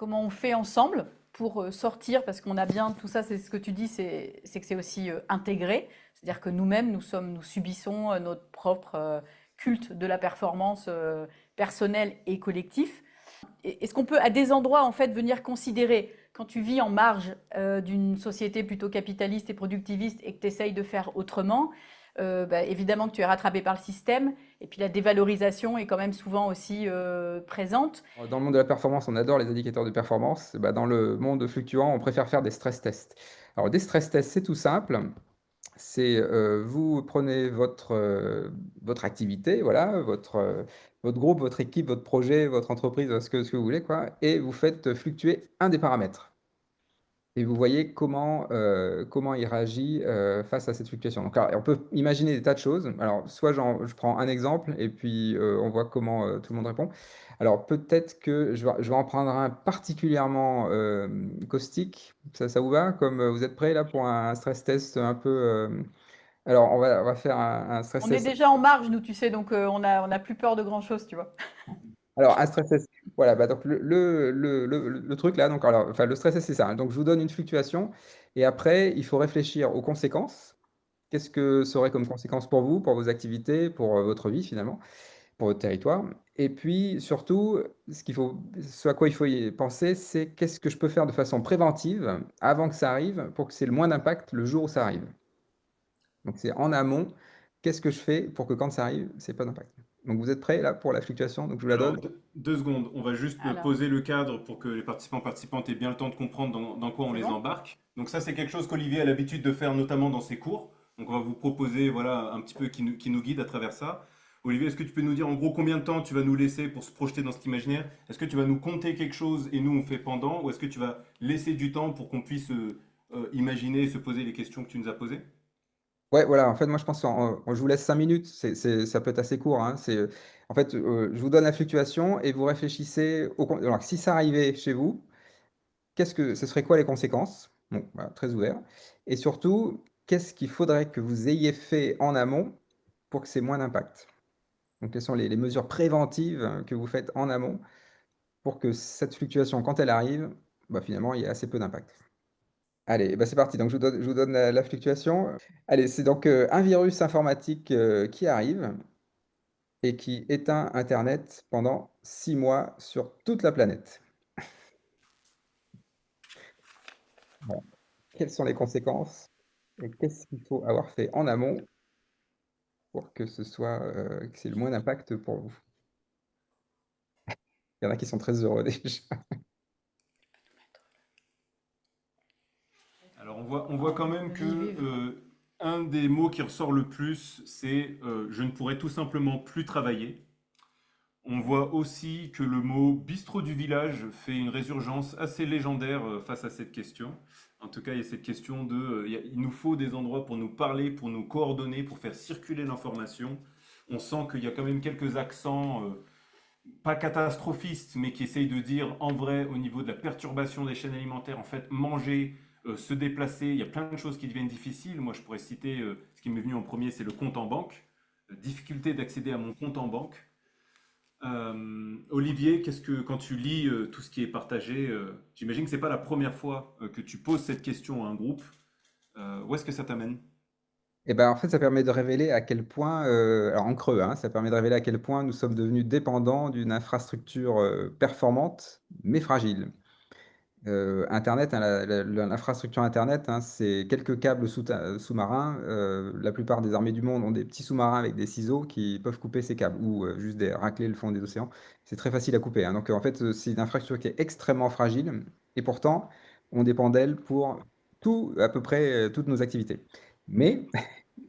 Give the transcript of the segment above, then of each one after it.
comment on fait ensemble pour sortir, parce qu'on a bien tout ça, c'est ce que tu dis, c'est que c'est aussi intégré, c'est-à-dire que nous-mêmes, nous subissons notre propre culte de la performance personnelle et collectif. Est-ce qu'on peut, à des endroits, en fait, venir considérer, quand tu vis en marge d'une société plutôt capitaliste et productiviste et que tu essayes de faire autrement, bah, évidemment que tu es rattrapé par le système, et puis la dévalorisation est quand même souvent aussi présente. Dans le monde de la performance, on adore les indicateurs de performance. Bah, dans le monde fluctuant, on préfère faire des stress tests. Alors, des stress tests, c'est tout simple. C'est vous prenez votre activité, voilà, votre groupe, votre équipe, votre projet, votre entreprise, ce que vous voulez, quoi, et vous faites fluctuer un des paramètres. Et vous voyez comment il réagit, face à cette fluctuation. Donc alors, on peut imaginer des tas de choses. Alors, soit je prends un exemple et puis, on voit comment, tout le monde répond. Alors peut-être que je vais en prendre un particulièrement, caustique. Ça vous va? Comme, vous êtes prêts là pour un stress test un peu, alors on va faire un stress On est test. déjà en marge, nous, tu sais, donc on a plus peur de grand-chose, tu vois. Alors, un stress test, voilà, bah, donc le truc là, donc alors, enfin, le stress test, c'est ça, hein. Donc, je vous donne une fluctuation et après, il faut réfléchir aux conséquences. Qu'est-ce que ça aurait comme conséquence pour vous, pour vos activités, pour votre vie finalement, pour votre territoire? Et puis, surtout, ce à quoi il faut y penser, c'est qu'est-ce que je peux faire de façon préventive avant que ça arrive pour que c'est le moins d'impact le jour où ça arrive? Donc, c'est en amont, qu'est-ce que je fais pour que quand ça arrive, c'est pas d'impact? Donc, vous êtes prêts là pour la fluctuation? Donc, je vous la Alors, donne. 2 secondes, on va juste Alors, poser le cadre pour que les participantes aient bien le temps de comprendre dans quoi on c'est les bon? embarque. Donc ça, c'est quelque chose qu'Olivier a l'habitude de faire notamment dans ses cours. Donc on va vous proposer voilà, un petit peu qui nous guide à travers ça. Olivier, est-ce que tu peux nous dire en gros combien de temps tu vas nous laisser pour se projeter dans cet imaginaire? Est-ce que tu vas nous conter quelque chose et nous on fait pendant? Ou est-ce que tu vas laisser du temps pour qu'on puisse imaginer et se poser les questions que tu nous as posées? Ouais, voilà, en fait, moi, je pense je vous laisse 5 minutes, ça peut être assez court, hein. En fait, je vous donne la fluctuation et vous réfléchissez alors si ça arrivait chez vous, ce serait quoi les conséquences? Bon, voilà, très ouvert et surtout, qu'est-ce qu'il faudrait que vous ayez fait en amont pour que c'est moins d'impact? Donc quelles sont les mesures préventives que vous faites en amont pour que cette fluctuation, quand elle arrive, bah, finalement, il y ait assez peu d'impact? Allez, bah, c'est parti. Donc je vous donne la fluctuation. Allez, c'est donc, un virus informatique, qui arrive et qui éteint internet pendant 6 mois sur toute la planète. Voilà. Quelles sont les conséquences et qu'est-ce qu'il faut avoir fait en amont pour que que c'est le moins d'impact pour vous? Il y en a qui sont très heureux déjà. Alors on voit quand même que Vivez. un des mots qui ressort le plus, c'est je ne pourrai tout simplement plus travailler. On voit aussi que le mot bistrot du village fait une résurgence assez légendaire face à cette question. En tout cas, il y a cette question de il nous faut des endroits pour nous parler, pour nous coordonner, pour faire circuler l'information. On sent qu'il y a quand même quelques accents, pas catastrophistes, mais qui essayent de dire en vrai, au niveau de la perturbation des chaînes alimentaires, en fait, manger, se déplacer, il y a plein de choses qui deviennent difficiles. Moi, je pourrais citer ce qui m'est venu en premier, c'est le compte en banque. Difficulté d'accéder à mon compte en banque. Olivier, quand tu lis tout ce qui est partagé, j'imagine que c'est pas la première fois que tu poses cette question à un groupe. Où est-ce que ça t'amène? Et ben, en fait, ça permet de révéler à quel point, alors en creux, hein, ça permet de révéler à quel point nous sommes devenus dépendants d'une infrastructure, performante, mais fragile. Internet, hein, l'infrastructure internet, hein, c'est quelques câbles sous-marins. La plupart des armées du monde ont des petits sous-marins avec des ciseaux qui peuvent couper ces câbles ou, juste racler le fond des océans. C'est très facile à couper, hein. Donc, en fait, c'est une infrastructure qui est extrêmement fragile et pourtant, on dépend d'elle pour tout, à peu près, toutes nos activités. Mais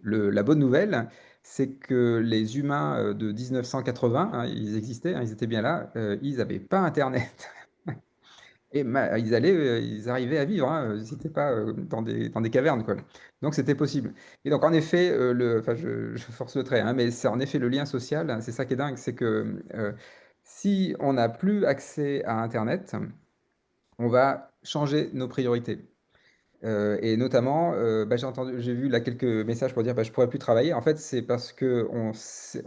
la bonne nouvelle, c'est que les humains, de 1980, hein, ils existaient, hein, ils étaient bien là, ils n'avaient pas internet. Et ils arrivaient à vivre, hein, ils étaient pas, dans des cavernes, quoi. Donc c'était possible. Et donc en effet, enfin je force le trait, hein, mais c'est en effet le lien social, hein, c'est ça qui est dingue, c'est que, si on n'a plus accès à internet, on va changer nos priorités. Et notamment, bah, j'ai vu là quelques messages pour dire: «Bah, je pourrais plus travailler». En fait, c'est parce qu'on s'est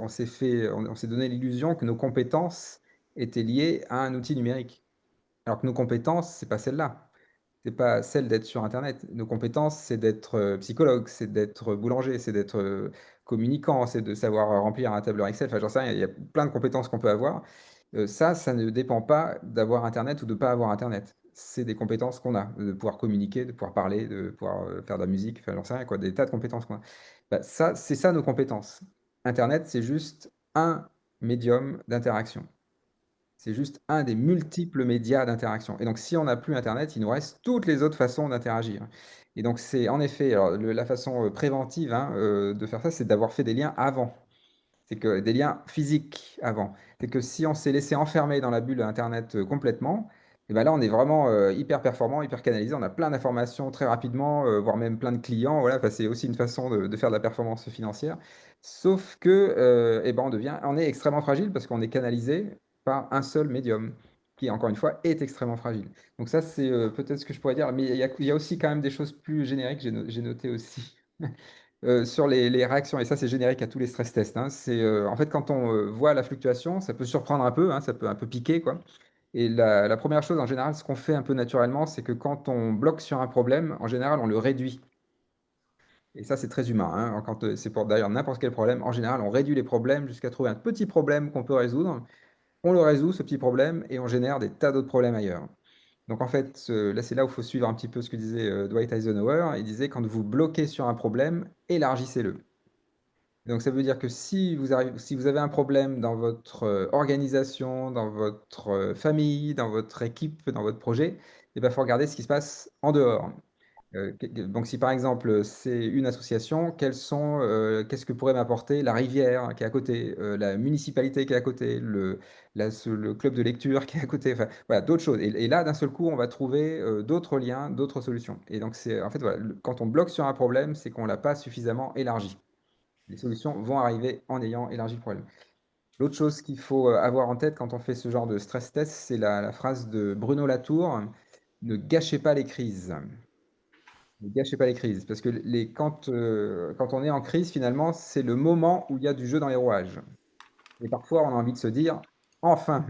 donné l'illusion que nos compétences étaient liées à un outil numérique. Alors que nos compétences, c'est pas celle-là. C'est pas celle d'être sur internet. Nos compétences, c'est d'être, psychologue, c'est d'être boulanger, c'est d'être, communicant, c'est de savoir remplir un tableur Excel. Enfin, j'en sais rien, il y a plein de compétences qu'on peut avoir. Ça ne dépend pas d'avoir internet ou de pas avoir internet. C'est des compétences qu'on a, de pouvoir communiquer, de pouvoir parler, de pouvoir, faire de la musique, enfin, j'en sais rien quoi, des tas de compétences qu'on a. Bah, ça, c'est ça nos compétences. Internet, c'est juste un médium d'interaction. C'est juste un des multiples médias d'interaction. Et donc, si on n'a plus internet, il nous reste toutes les autres façons d'interagir. Et donc, c'est en effet, alors la façon, préventive, hein, de faire ça, c'est d'avoir fait des liens avant. C'est que des liens physiques avant. C'est que si on s'est laissé enfermer dans la bulle internet, complètement, et ben là, on est vraiment, hyper performant, hyper canalisé. On a plein d'informations très rapidement, voire même plein de clients. Voilà, enfin, c'est aussi une façon de faire de la performance financière. Sauf que, et ben, on est extrêmement fragile parce qu'on est canalisé par un seul médium qui, encore une fois, est extrêmement fragile. Donc ça, c'est, peut-être ce que je pourrais dire. Mais il y a aussi quand même des choses plus génériques, j'ai noté aussi. Sur les réactions, et ça c'est générique à tous les stress tests, hein, c'est en fait quand on voit la fluctuation, ça peut surprendre un peu, hein, ça peut un peu piquer, quoi. Et la première chose en général, ce qu'on fait un peu naturellement, c'est que quand on bloque sur un problème, en général on le réduit. Et ça c'est très humain, hein, quand c'est pour d'ailleurs n'importe quel problème, en général on réduit les problèmes jusqu'à trouver un petit problème qu'on peut résoudre. On le résout ce petit problème et on génère des tas d'autres problèmes ailleurs. Donc en fait, là c'est là où il faut suivre un petit peu ce que disait Dwight Eisenhower. Il disait quand vous bloquez sur un problème, élargissez-le. Donc ça veut dire que si vous avez un problème dans votre organisation, dans votre famille, dans votre équipe, dans votre projet, il va falloir regarder ce qui se passe en dehors. Donc si par exemple c'est une association, qu'est-ce que pourrait m'apporter la rivière qui est à côté, la municipalité qui est à côté, le club de lecture qui est à côté, enfin voilà, d'autres choses. Et là, d'un seul coup, on va trouver d'autres liens, d'autres solutions. Et donc c'est en fait voilà, quand on bloque sur un problème, c'est qu'on l'a pas suffisamment élargi. Les solutions vont arriver en ayant élargi le problème. L'autre chose qu'il faut avoir en tête quand on fait ce genre de stress test, c'est la phrase de Bruno Latour, ne gâchez pas les crises. Ne gâchez pas les crises, parce que quand on est en crise, finalement, c'est le moment où il y a du jeu dans les rouages. Et parfois, on a envie de se dire, enfin,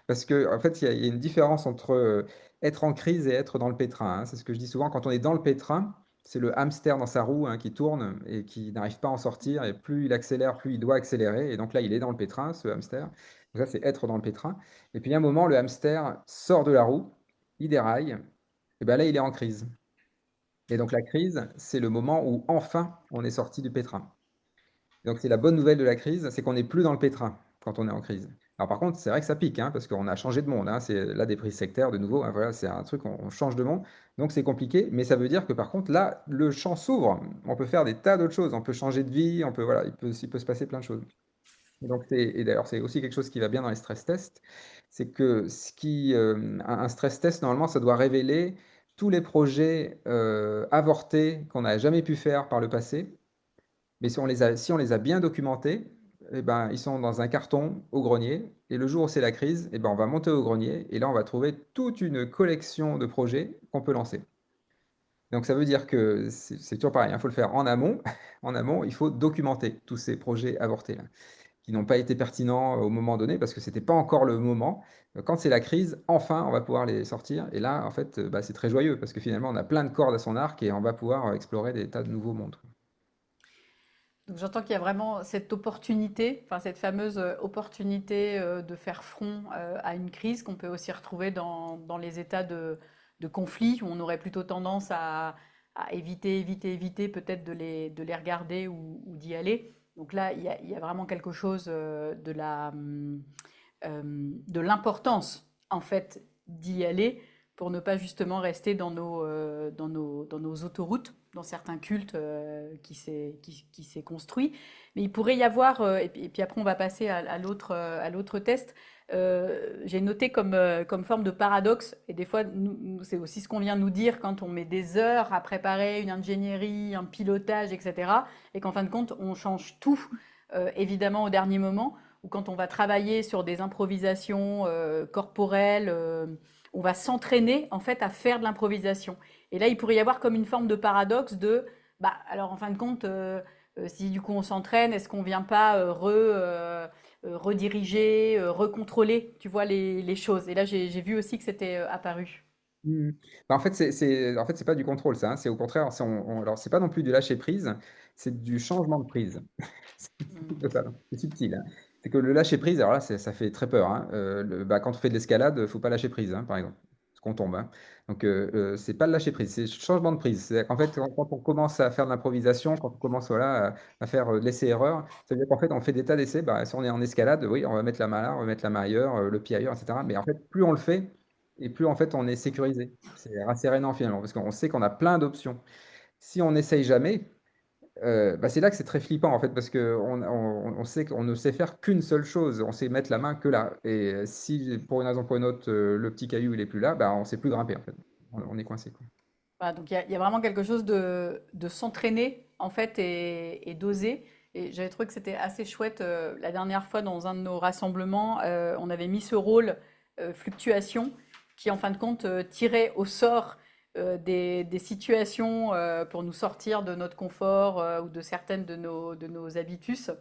parce que en fait, il y a une différence entre être en crise et être dans le pétrin, hein. C'est ce que je dis souvent, quand on est dans le pétrin, c'est le hamster dans sa roue, hein, qui tourne et qui n'arrive pas à en sortir. Et plus il accélère, plus il doit accélérer. Et donc là, il est dans le pétrin, ce hamster. Donc ça, c'est être dans le pétrin. Et puis, il y a un moment, le hamster sort de la roue, il déraille. Et bien là, il est en crise. Et donc la crise, c'est le moment où enfin on est sorti du pétrin. Donc c'est la bonne nouvelle de la crise, c'est qu'on n'est plus dans le pétrin quand on est en crise. Alors par contre, c'est vrai que ça pique, hein, parce qu'on a changé de monde, hein, c'est la déprise sectaire de nouveau, hein, voilà, c'est un truc, on change de monde, donc c'est compliqué, mais ça veut dire que par contre là, le champ s'ouvre, on peut faire des tas d'autres choses, on peut changer de vie, on peut, voilà, il peut se passer plein de choses. Et donc et d'ailleurs c'est aussi quelque chose qui va bien dans les stress tests, c'est que un stress test normalement ça doit révéler tous les projets avortés qu'on n'a jamais pu faire par le passé, mais si on les a bien documentés, eh ben, ils sont dans un carton au grenier. Et le jour où c'est la crise, eh ben, on va monter au grenier. Et là, on va trouver toute une collection de projets qu'on peut lancer. Donc, ça veut dire que c'est toujours pareil, il faut le faire en amont. En amont, il faut documenter tous ces projets avortés là, qui n'ont pas été pertinents au moment donné parce que c'était pas encore le moment. Quand c'est la crise, enfin, on va pouvoir les sortir. Et là, en fait, bah, c'est très joyeux parce que finalement, on a plein de cordes à son arc et on va pouvoir explorer des tas de nouveaux mondes. Donc j'entends qu'il y a vraiment cette opportunité, enfin cette fameuse opportunité de faire front à une crise qu'on peut aussi retrouver dans les états de conflit où on aurait plutôt tendance à éviter, éviter, éviter peut-être de les regarder ou d'y aller. Donc là, il y a vraiment quelque chose de l'importance en fait d'y aller pour ne pas justement rester dans nos autoroutes, dans certains cultes qui s'est construit. Mais il pourrait y avoir, et puis après on va passer à l'autre test, j'ai noté comme forme de paradoxe, et des fois c'est aussi ce qu'on vient nous dire quand on met des heures à préparer une ingénierie, un pilotage, etc. Et qu'en fin de compte on change tout, évidemment au dernier moment, ou quand on va travailler sur des improvisations corporelles, on va s'entraîner en fait à faire de l'improvisation. Et là, il pourrait y avoir comme une forme de paradoxe de, bah, alors en fin de compte, si du coup on s'entraîne, est-ce qu'on vient pas rediriger, recontrôler, tu vois, les choses. Et là, j'ai vu aussi que c'était apparu. Mmh. Bah, en fait, c'est pas du contrôle ça, hein, c'est au contraire, alors c'est pas non plus du lâcher prise, c'est du changement de prise. C'est Mm. total, c'est subtil, hein. C'est que le lâcher prise, alors là, ça fait très peur, hein. Quand on fait de l'escalade, faut pas lâcher prise, hein, par exemple, parce qu'on tombe, hein. Donc c'est pas le lâcher prise, c'est le changement de prise. C'est-à-dire qu'en fait, quand on commence à faire de l'improvisation, quand on commence, voilà, à faire, de l'essai-erreur, ça veut dire qu'en fait, on fait des tas d'essais. Bah, si on est en escalade, oui, on va mettre la main là, on va mettre la main ailleurs, le pied ailleurs et cetera. Mais en fait, plus on le fait et plus en fait on est sécurisé. C'est rassérénant finalement, parce qu'on sait qu'on a plein d'options. Si on n'essaye jamais, bah, c'est là que c'est très flippant en fait, parce qu'on sait qu'on ne sait faire qu'une seule chose, on sait mettre la main que là. Et si pour une raison ou pour une autre, le petit caillou il est plus là, bah, on ne sait plus grimper en fait. On est coincé, quoi. Voilà, donc il y a vraiment quelque chose de s'entraîner en fait et d'oser. Et j'avais trouvé que c'était assez chouette la dernière fois dans un de nos rassemblements, on avait mis ce rôle fluctuation qui en fin de compte tirait au sort des situations pour nous sortir de notre confort ou de certaines de nos habitus.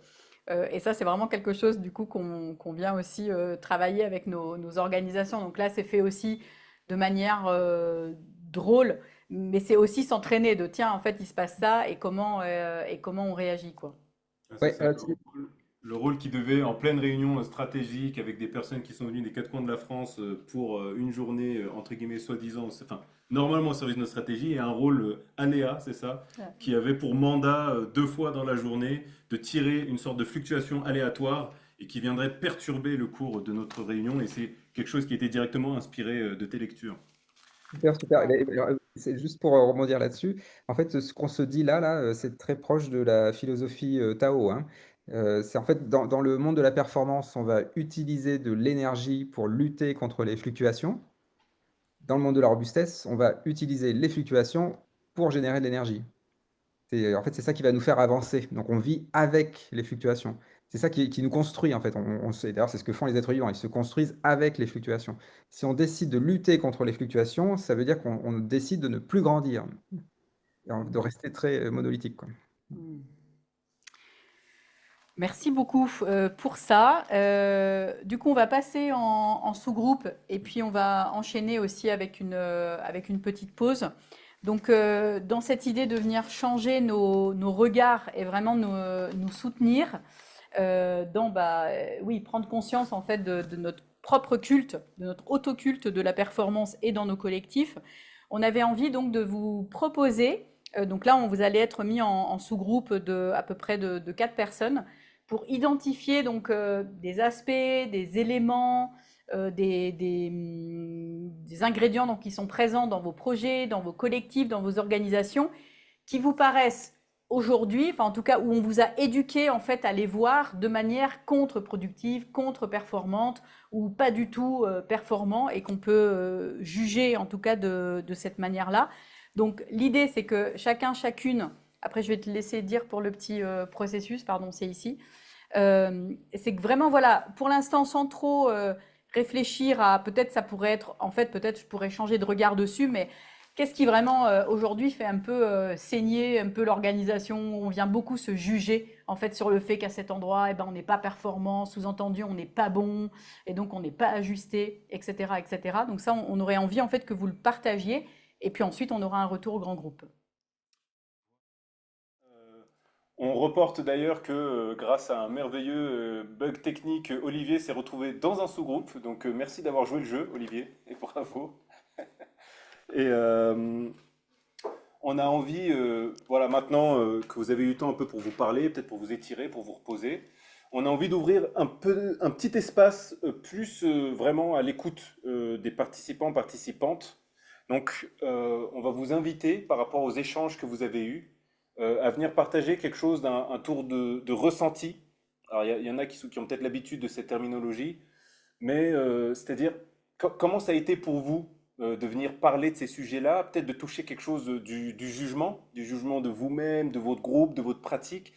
Et ça, c'est vraiment quelque chose du coup qu'on vient aussi travailler avec nos organisations. Donc là, c'est fait aussi de manière drôle, mais c'est aussi s'entraîner de tiens, en fait, il se passe ça et comment on réagit, quoi. Ah, c'est Ouais, ça, le rôle qui devait, en pleine réunion stratégique, avec des personnes qui sont venues des quatre coins de la France pour une journée, entre guillemets, soi-disant, enfin, normalement au service de notre stratégie, et un rôle aléa, c'est ça, Ouais. qui avait pour mandat, deux fois dans la journée, de tirer une sorte de fluctuation aléatoire et qui viendrait perturber le cours de notre réunion. Et c'est quelque chose qui était directement inspiré de tes lectures. super, super. Ouais. C'est juste pour rebondir là-dessus. En fait, ce qu'on se dit là, c'est très proche de la philosophie Tao, hein. C'est en fait dans le monde de la performance, on va utiliser de l'énergie pour lutter contre les fluctuations. Dans le monde de la robustesse, on va utiliser les fluctuations pour générer de l'énergie. En fait, c'est ça qui va nous faire avancer. Donc, on vit avec les fluctuations. C'est ça qui nous construit, en fait. D'ailleurs, c'est ce que font les êtres vivants. Ils se construisent avec les fluctuations. Si on décide de lutter contre les fluctuations, ça veut dire qu'on décide de ne plus grandir, de rester très monolithique, quoi. Mm. Merci beaucoup pour ça. Du coup, on va passer en sous-groupe et puis on va enchaîner aussi avec une petite pause. Donc, dans cette idée de venir changer nos regards et vraiment nous soutenir, oui, prendre conscience en fait de notre propre culte, de notre autoculte de la performance et dans nos collectifs, on avait envie donc de vous proposer, donc là, on vous allez être mis en sous-groupe de à peu près de 4 personnes pour identifier donc des aspects, des éléments, des ingrédients donc, qui sont présents dans vos projets, dans vos collectifs, dans vos organisations, qui vous paraissent aujourd'hui, enfin en tout cas où on vous a éduqué en fait à les voir de manière contre-productive, contre-performante ou pas du tout performant et qu'on peut juger en tout cas de cette manière-là. Donc l'idée c'est que chacun, chacune, après je vais te laisser dire pour le petit processus, pardon, c'est ici, c'est que vraiment, voilà, pour l'instant, sans trop réfléchir à peut-être ça pourrait être, en fait, peut-être je pourrais changer de regard dessus, mais qu'est-ce qui vraiment aujourd'hui fait un peu saigner un peu l'organisation? On vient beaucoup se juger en fait sur le fait qu'à cet endroit, eh ben, on n'est pas performant, sous-entendu on n'est pas bon, et donc on n'est pas ajusté, etc., etc. Donc ça, on aurait envie en fait que vous le partagiez, et puis ensuite on aura un retour au grand groupe. On reporte d'ailleurs que grâce à un merveilleux bug technique, Olivier s'est retrouvé dans un sous-groupe. Donc merci d'avoir joué le jeu, Olivier, et bravo. Et on a envie, voilà, maintenant que vous avez eu le temps un peu pour vous parler, peut-être pour vous étirer, pour vous reposer, on a envie d'ouvrir un petit espace plus vraiment à l'écoute des participants, participantes. Donc, on va vous inviter par rapport aux échanges que vous avez eus à venir partager quelque chose d'un un tour de ressenti. Alors, il y en a qui ont peut-être l'habitude de cette terminologie, mais c'est-à-dire, comment ça a été pour vous de venir parler de ces sujets-là, peut-être de toucher quelque chose du jugement de vous-même, de votre groupe, de votre pratique.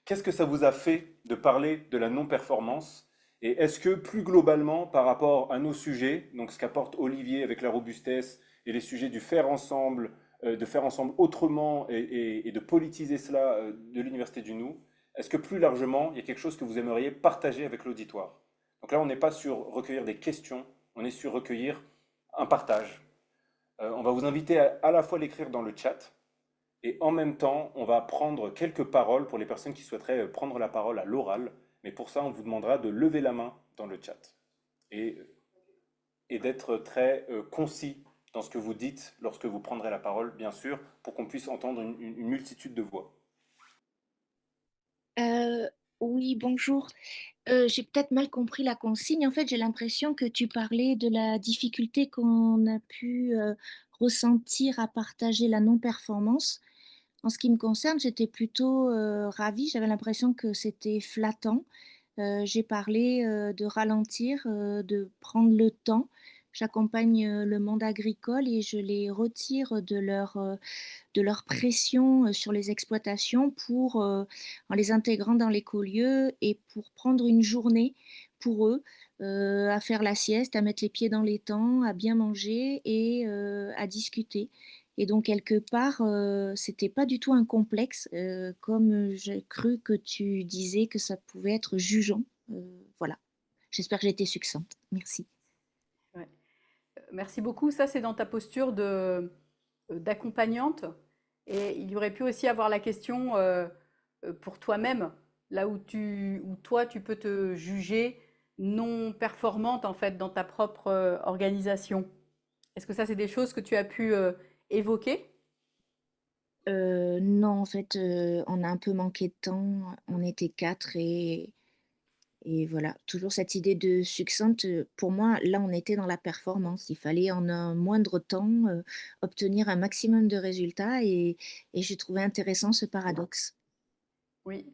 Qu'est-ce que ça vous a fait de parler de la non-performance? Et est-ce que plus globalement, par rapport à nos sujets, donc ce qu'apporte Olivier avec la robustesse et les sujets du faire ensemble, de faire ensemble autrement et de politiser cela de l'Université du Nou, est-ce que plus largement, il y a quelque chose que vous aimeriez partager avec l'auditoire? Donc là, on n'est pas sur recueillir des questions, on est sur recueillir un partage. On va vous inviter à la fois l'écrire dans le chat, et en même temps, on va prendre quelques paroles pour les personnes qui souhaiteraient prendre la parole à l'oral. Mais pour ça, on vous demandera de lever la main dans le chat et, et d'être très concis dans ce que vous dites lorsque vous prendrez la parole, bien sûr, pour qu'on puisse entendre une multitude de voix. Euh, oui, bonjour. J'ai peut-être mal compris la consigne. En fait, j'ai l'impression que tu parlais de la difficulté qu'on a pu ressentir à partager la non-performance. En ce qui me concerne, j'étais plutôt ravie. J'avais l'impression que c'était flattant. J'ai parlé de ralentir, de prendre le temps. J'accompagne le monde agricole et je les retire de leur pression sur les exploitations en les intégrant dans l'écolieu et pour prendre une journée pour eux, à faire la sieste, à mettre les pieds dans les temps, à bien manger et à discuter. Et donc, quelque part, c'était pas du tout un complexe, comme j'ai cru que tu disais que ça pouvait être jugeant. Voilà. J'espère que j'ai été succincte. Merci. Ouais. Merci beaucoup. Ça, c'est dans ta posture d'accompagnante. Et il y aurait pu aussi avoir la question pour toi-même, là où toi, tu peux te juger non performante en fait dans ta propre organisation. Est-ce que ça, c'est des choses que tu as pu évoquer? Non, en fait, on a un peu manqué de temps. On était quatre et voilà. Toujours cette idée de succincte. Pour moi, là, on était dans la performance. Il fallait en un moindre temps obtenir un maximum de résultats et j'ai trouvé intéressant ce paradoxe. Oui.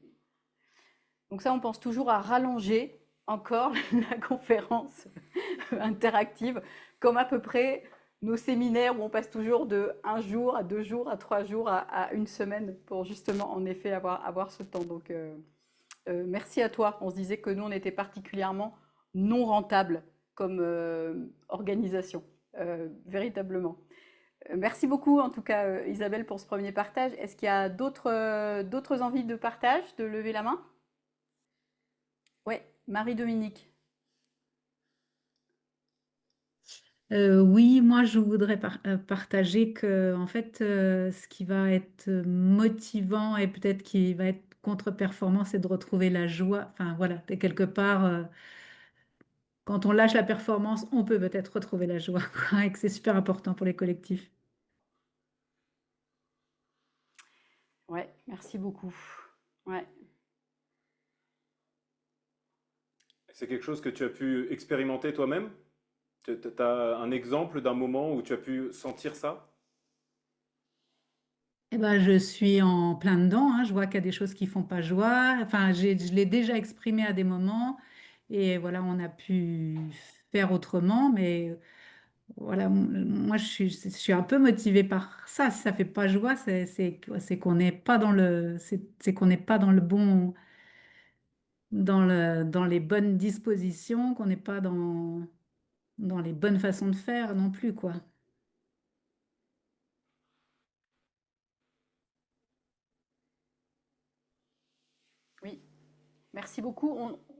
Donc ça, on pense toujours à rallonger encore la conférence interactive, comme à peu près nos séminaires où on passe toujours de un jour à 2 jours à 3 jours à une semaine pour justement en effet avoir ce temps. Donc merci à toi. On se disait que nous, on était particulièrement non rentable comme organisation, véritablement. Merci beaucoup en tout cas Isabelle pour ce premier partage. Est-ce qu'il y a d'autres envies de partage, de lever la main? Ouais, Marie-Dominique. Oui, moi je voudrais partager que en fait ce qui va être motivant et peut-être qui va être contre-performant, c'est de retrouver la joie. Enfin voilà, et quelque part, quand on lâche la performance, on peut peut-être retrouver la joie, quoi, et que c'est super important pour les collectifs. Ouais, merci beaucoup. Ouais. C'est quelque chose que tu as pu expérimenter toi-même? Tu as un exemple d'un moment où tu as pu sentir ça? Eh ben, je suis en plein dedans, hein. Je vois qu'il y a des choses qui font pas joie. Enfin, je l'ai déjà exprimé à des moments et voilà, on a pu faire autrement, mais voilà, moi je suis un peu motivée par ça. Si ça fait pas joie, c'est qu'on n'est pas dans c'est qu'on n'est pas dans le bon, dans les bonnes dispositions, qu'on n'est pas dans les bonnes façons de faire non plus, quoi. Oui, merci beaucoup.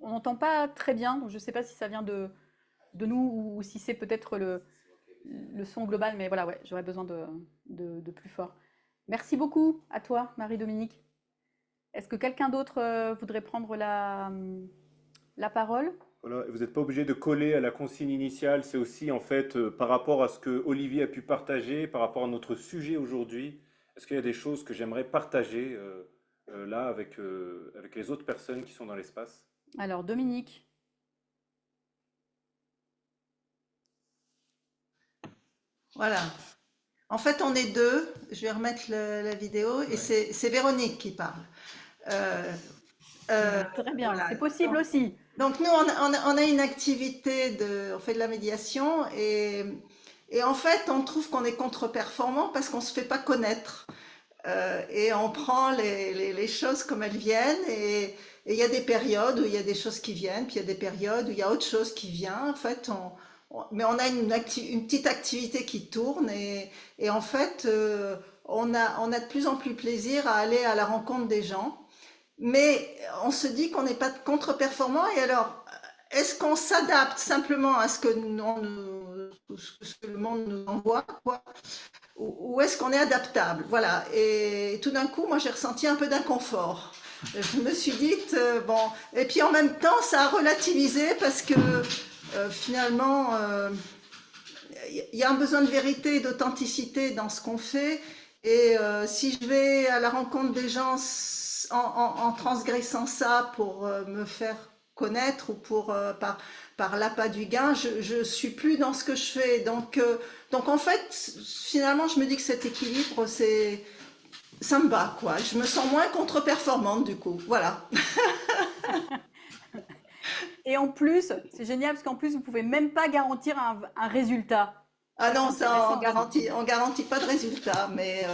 On n'entend pas très bien, donc je ne sais pas si ça vient de nous ou si c'est peut-être le son global, mais voilà, ouais, j'aurais besoin de plus fort. Merci beaucoup à toi, Marie-Dominique. Est-ce que quelqu'un d'autre voudrait prendre la parole? Voilà, et vous n'êtes pas obligé de coller à la consigne initiale, c'est aussi en fait par rapport à ce que Olivier a pu partager, par rapport à notre sujet aujourd'hui. Est-ce qu'il y a des choses que j'aimerais partager là avec les autres personnes qui sont dans l'espace? Alors, Dominique. Voilà. En fait, on est deux. Je vais remettre la vidéo et c'est Véronique qui parle. Très bien, Voilà. c'est possible aussi. Donc nous, on a une activité on fait de la médiation et en fait, on trouve qu'on est contre-performant parce qu'on se fait pas connaître. Et on prend les choses comme elles viennent et il y a des périodes où il y a des choses qui viennent, puis il y a des périodes où il y a autre chose qui vient. En fait, mais on a une petite activité qui tourne et en fait, on a de plus en plus plaisir à aller à la rencontre des gens. mais on se dit qu'on n'est pas contre-performant. Et alors, est-ce qu'on s'adapte simplement à ce que ce que le monde nous envoie, quoi, ou est-ce qu'on est adaptable? Voilà. Et tout d'un coup, moi, j'ai ressenti un peu d'inconfort. Je me suis dit, bon, et puis en même temps, ça a relativisé parce que finalement, il y a un besoin de vérité et d'authenticité dans ce qu'on fait. Et si je vais à la rencontre des gens en transgressant ça pour me faire connaître ou pour par l'appât du gain, je suis plus dans ce que je fais. Donc en fait, finalement, je me dis que cet équilibre, ça me va, quoi. Je me sens moins contre-performante du coup. Voilà. Et en plus, c'est génial parce qu'en plus, vous pouvez même pas garantir un résultat. Ah non, C'est ça, intéressant. on garantit pas de résultat, mais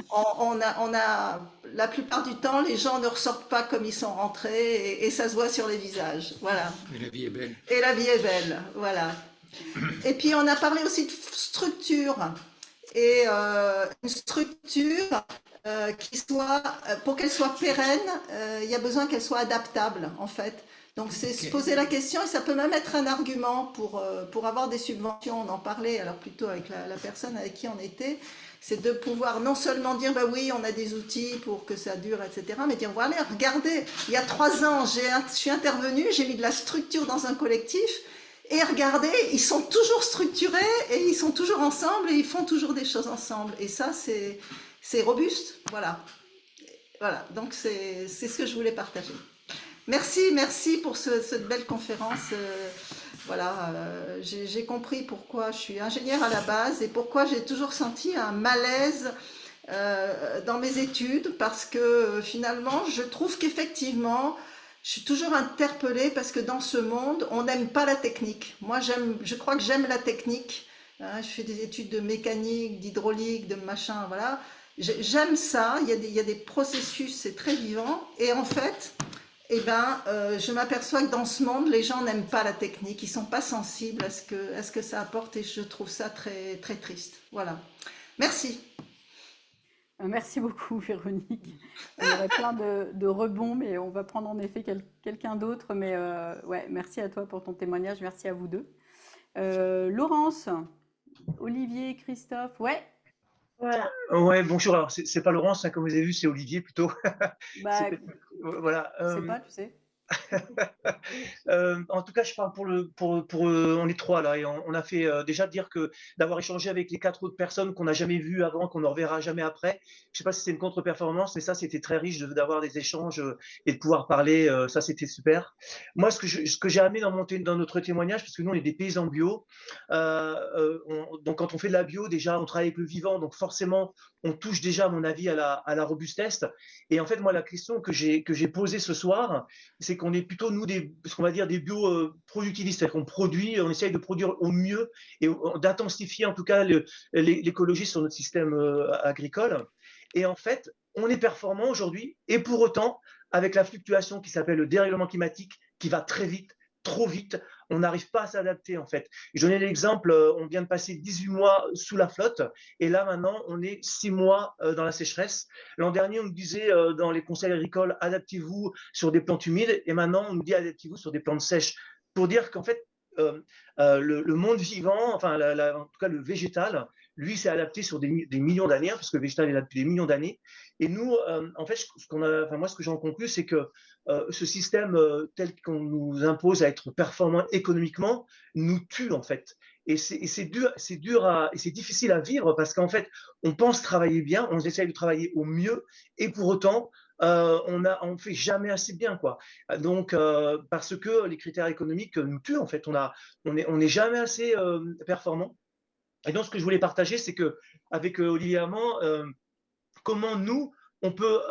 on a, la plupart du temps, les gens ne ressortent pas comme ils sont rentrés et ça se voit sur les visages. Voilà. Et la vie est belle. Et la vie est belle. Voilà. Et puis, on a parlé aussi de structure. Et une structure qui soit, pour qu'elle soit pérenne, il y a besoin qu'elle soit adaptable, en fait. Donc, c'est se Ok. poser la question, et ça peut même être un argument pour avoir des subventions. On en parlait, alors plutôt avec la personne avec qui on était, c'est de pouvoir non seulement dire, bah oui, on a des outils pour que ça dure, etc., mais dire, voilà, regardez, il y a 3 ans, je suis intervenue, j'ai mis de la structure dans un collectif, et regardez, ils sont toujours structurés, et ils sont toujours ensemble, et ils font toujours des choses ensemble. Et ça, c'est robuste, voilà. Voilà, donc c'est ce que je voulais partager. Merci pour cette belle conférence. Voilà, j'ai compris pourquoi je suis ingénieure à la base et pourquoi j'ai toujours senti un malaise dans mes études parce que finalement, je trouve qu'effectivement, je suis toujours interpellée parce que dans ce monde, on n'aime pas la technique. Moi, je crois que j'aime la technique. Hein, je fais des études de mécanique, d'hydraulique, de machin, voilà. J'aime ça. Il y a des processus, c'est très vivant. Et en fait, eh ben, je m'aperçois que dans ce monde, les gens n'aiment pas la technique, ils sont pas sensibles à ce que ça apporte et je trouve ça très, très triste. Voilà. Merci. Merci beaucoup, Véronique. Il y aurait plein de rebonds, mais on va prendre en effet quelqu'un d'autre. Mais ouais, merci à toi pour ton témoignage. Merci à vous deux. Laurence, Olivier, Christophe, ouais, Voilà. Ouais, bonjour. Alors, c'est pas Laurence, hein, comme vous avez vu, c'est Olivier plutôt. C'est bah, peut-être- voilà. je sais pas, tu sais. En tout cas, je parle on est trois là et on a fait déjà dire que d'avoir échangé avec les 4 autres personnes qu'on n'a jamais vues avant, qu'on ne reverra jamais après. Je sais pas si c'est une contre-performance, mais ça c'était très riche d'avoir des échanges et de pouvoir parler. Ça c'était super. Moi, ce que j'ai amené dans notre témoignage, parce que nous on est des paysans bio, donc quand on fait de la bio, déjà on travaille avec le vivant, donc forcément on touche déjà, à mon avis, à la robustesse. Et en fait, moi, la question que j'ai posée ce soir, c'est qu'on est plutôt, nous, ce qu'on va dire des bio-productivistes, c'est-à-dire qu'on produit, on essaye de produire au mieux et d'intensifier en tout cas l'écologie sur notre système agricole. Et en fait, on est performant aujourd'hui et pour autant, avec la fluctuation qui s'appelle le dérèglement climatique, qui va très vite, trop vite, on n'arrive pas à s'adapter en fait. Je donnais l'exemple, on vient de passer 18 mois sous la flotte et là maintenant on est 6 mois dans la sécheresse. L'an dernier on nous disait dans les conseils agricoles adaptez-vous sur des plantes humides et maintenant on nous dit adaptez-vous sur des plantes sèches pour dire qu'en fait le monde vivant, enfin en tout cas le végétal, lui s'est adapté sur des millions d'années, hein, parce que le végétal est là depuis des millions d'années. Et nous, en fait, moi ce que j'en conclus, c'est que ce système tel qu'on nous impose à être performant économiquement nous tue en fait. Et c'est dur, et c'est difficile à vivre parce qu'en fait, on pense travailler bien, on essaye de travailler au mieux, et pour autant, on fait jamais assez bien, quoi. Donc, parce que les critères économiques nous tuent, en fait, on est jamais assez performant. Et donc, ce que je voulais partager, c'est que avec Olivier Armand, comment nous, on peut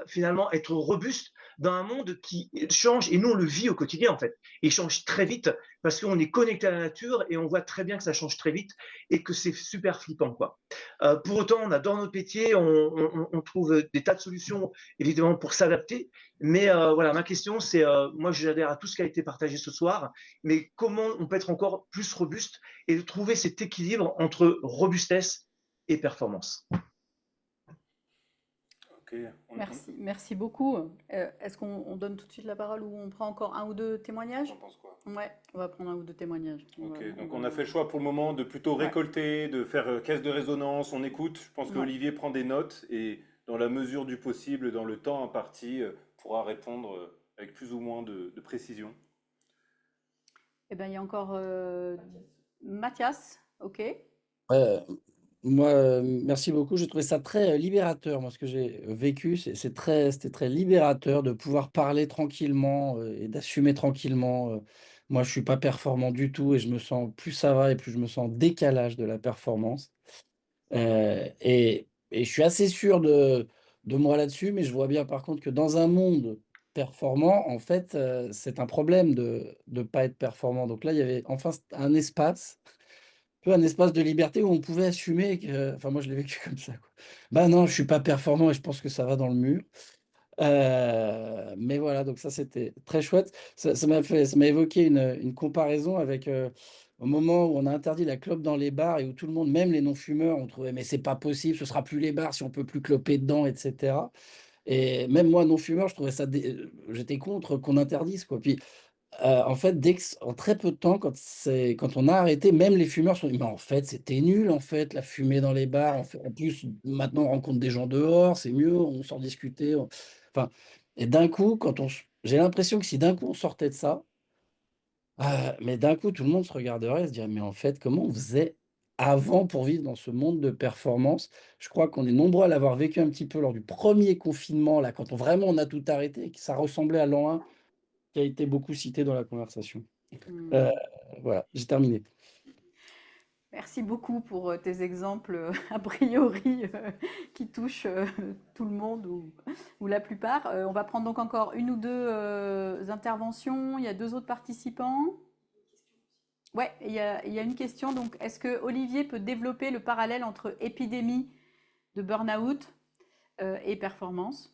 finalement être robuste dans un monde qui change, et nous on le vit au quotidien en fait. Il change très vite parce qu'on est connecté à la nature et on voit très bien que ça change très vite et que c'est super flippant, quoi. Pour autant, on a dans notre métier, on trouve des tas de solutions évidemment pour s'adapter, mais voilà, ma question c'est, moi j'adhère à tout ce qui a été partagé ce soir, mais comment on peut être encore plus robuste et de trouver cet équilibre entre robustesse et performance. Ok. Ok. Merci beaucoup. Est-ce qu'on donne tout de suite la parole ou on prend encore un ou deux témoignages? T'en penses quoi? Ouais, on va prendre un ou deux témoignages. Ok, donc on a fait le choix pour le moment de plutôt Ouais. récolter, de faire caisse de résonance, on écoute. Je pense Ouais. qu'Olivier prend des notes et dans la mesure du possible, dans le temps imparti, pourra répondre avec plus ou moins de précision. Eh bien, il y a encore Mathias, ok. Ouais, moi, merci beaucoup. J'ai trouvé ça très libérateur. Moi, ce que j'ai vécu, c'était très libérateur de pouvoir parler tranquillement et d'assumer tranquillement. Moi, je suis pas performant du tout et je me sens, plus ça va et plus je me sens en décalage de la performance. Et je suis assez sûr de moi là-dessus, mais je vois bien par contre que dans un monde performant, en fait, c'est un problème de ne pas être performant. Donc là, il y avait enfin un espace, peu un espace de liberté où on pouvait assumer que, enfin moi je l'ai vécu comme ça, quoi. Bah non, je suis pas performant et je pense que ça va dans le mur. Mais voilà, donc ça c'était très chouette. Ça m'a évoqué une comparaison avec, au moment où on a interdit la clope dans les bars et où tout le monde, même les non-fumeurs, ont trouvé: «Mais c'est pas possible, ce sera plus les bars si on peut plus cloper dedans» et cetera. Et même moi non-fumeur, je trouvais ça j'étais contre qu'on interdise, quoi. Puis en fait, en très peu de temps, quand on a arrêté, même les fumeurs se sont dit: «Mais en fait, c'était nul, en fait, la fumée dans les bars. En plus, maintenant, on rencontre des gens dehors, c'est mieux, on sort discuter, on» enfin et d'un coup, quand on s j'ai l'impression que si d'un coup on sortait de ça, mais d'un coup, tout le monde se regarderait et se dirait: «Mais en fait, comment on faisait avant pour vivre dans ce monde de performance?» Je crois qu'on est nombreux à l'avoir vécu un petit peu lors du premier confinement, là, quand on a tout arrêté et que ça ressemblait à l'an 1 qui a été beaucoup cité dans la conversation. Heu, voilà, j'ai terminé. Merci beaucoup pour tes exemples, a priori, qui touchent tout le monde ou la plupart. On va prendre donc encore une ou deux interventions. Il y a deux autres participants. Ouais, il y a une question. Donc, est-ce que Olivier peut développer le parallèle entre épidémie de burn-out et performance?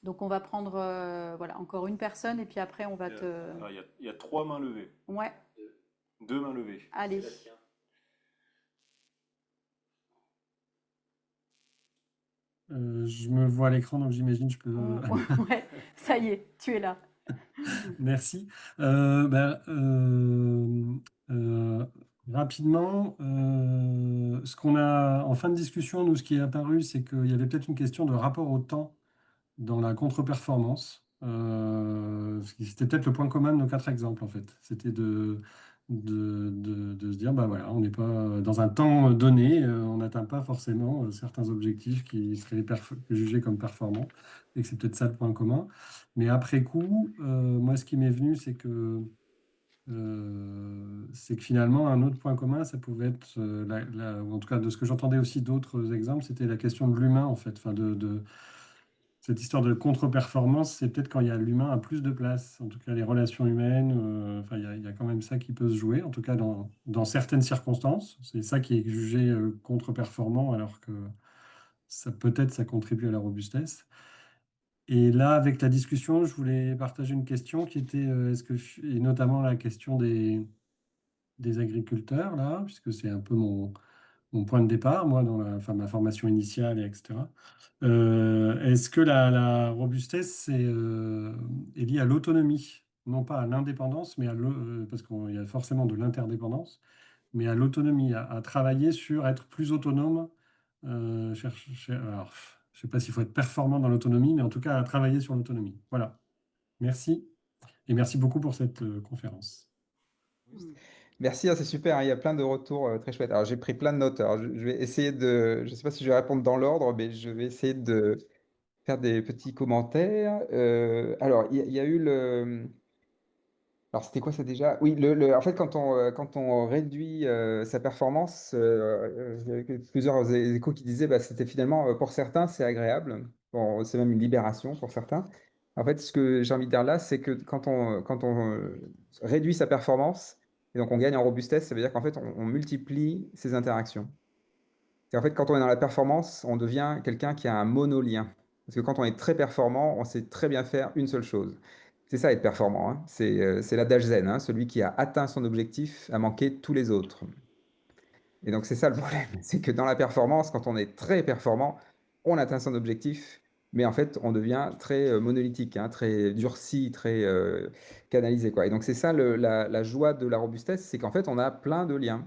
Donc, on va prendre voilà, encore une personne et puis après, on va te... Alors, il y a 3 mains levées. Ouais, 2 mains levées. allez. Je me vois à l'écran, donc j'imagine je peux. Ouais, ça y est, tu es là. Merci. Rapidement, ce qu'on a en fin de discussion, nous, ce qui est apparu, c'est qu'il y avait peut-être une question de rapport au temps dans la contre-performance. C'était peut-être le point commun de nos 4 exemples, en fait. C'était de se dire, bah voilà, on n'est pas dans un temps donné, on n'atteint pas forcément certains objectifs qui seraient jugés comme performants, et que c'est peut-être ça le point commun. Mais après coup, moi, ce qui m'est venu, c'est que finalement, un autre point commun, ça pouvait être, ou en tout cas de ce que j'entendais aussi d'autres exemples, c'était la question de l'humain, en fait, enfin cette histoire de contre-performance, c'est peut-être quand il y a l'humain a plus de place, en tout cas les relations humaines, enfin, il y a quand même ça qui peut se jouer, en tout cas dans certaines circonstances. C'est ça qui est jugé contre-performant, alors que peut-être ça contribue à la robustesse. Et là, avec la discussion, je voulais partager une question qui était, et notamment la question des agriculteurs, là, puisque c'est un peu mon point de départ, moi, dans ma formation initiale, etc. Est-ce que la robustesse est liée à l'autonomie, non pas à l'indépendance, mais parce qu'il y a forcément de l'interdépendance, mais à l'autonomie, à travailler sur être plus autonome. Alors, je ne sais pas s'il faut être performant dans l'autonomie, mais en tout cas à travailler sur l'autonomie. Voilà. Merci. Et merci beaucoup pour cette conférence. Merci, c'est super, hein, il y a plein de retours très chouettes. Alors, j'ai pris plein de notes. Alors, je vais essayer de. Je ne sais pas si je vais répondre dans l'ordre, mais je vais essayer de faire des petits commentaires. Alors, il y a eu le. Alors, c'était quoi ça déjà? Oui, en fait, quand on réduit sa performance, j'avais plusieurs échos qui disaient bah, c'était finalement, pour certains, c'est agréable. Bon, c'est même une libération pour certains. En fait, ce que j'ai envie de dire là, c'est que quand on réduit sa performance, et donc on gagne en robustesse, ça veut dire qu'en fait, on multiplie ses interactions. Et en fait, quand on est dans la performance, on devient quelqu'un qui a un monolien. Parce que quand on est très performant, on sait très bien faire une seule chose. C'est ça être performant, hein. C'est l'adage zen, hein. Celui qui a atteint son objectif a manqué tous les autres. Et donc c'est ça le problème, c'est que dans la performance, quand on est très performant, on atteint son objectif mais en fait, on devient très monolithique, hein, très durci, très canalisé, quoi. Et donc, c'est ça la joie de la robustesse, c'est qu'en fait, on a plein de liens,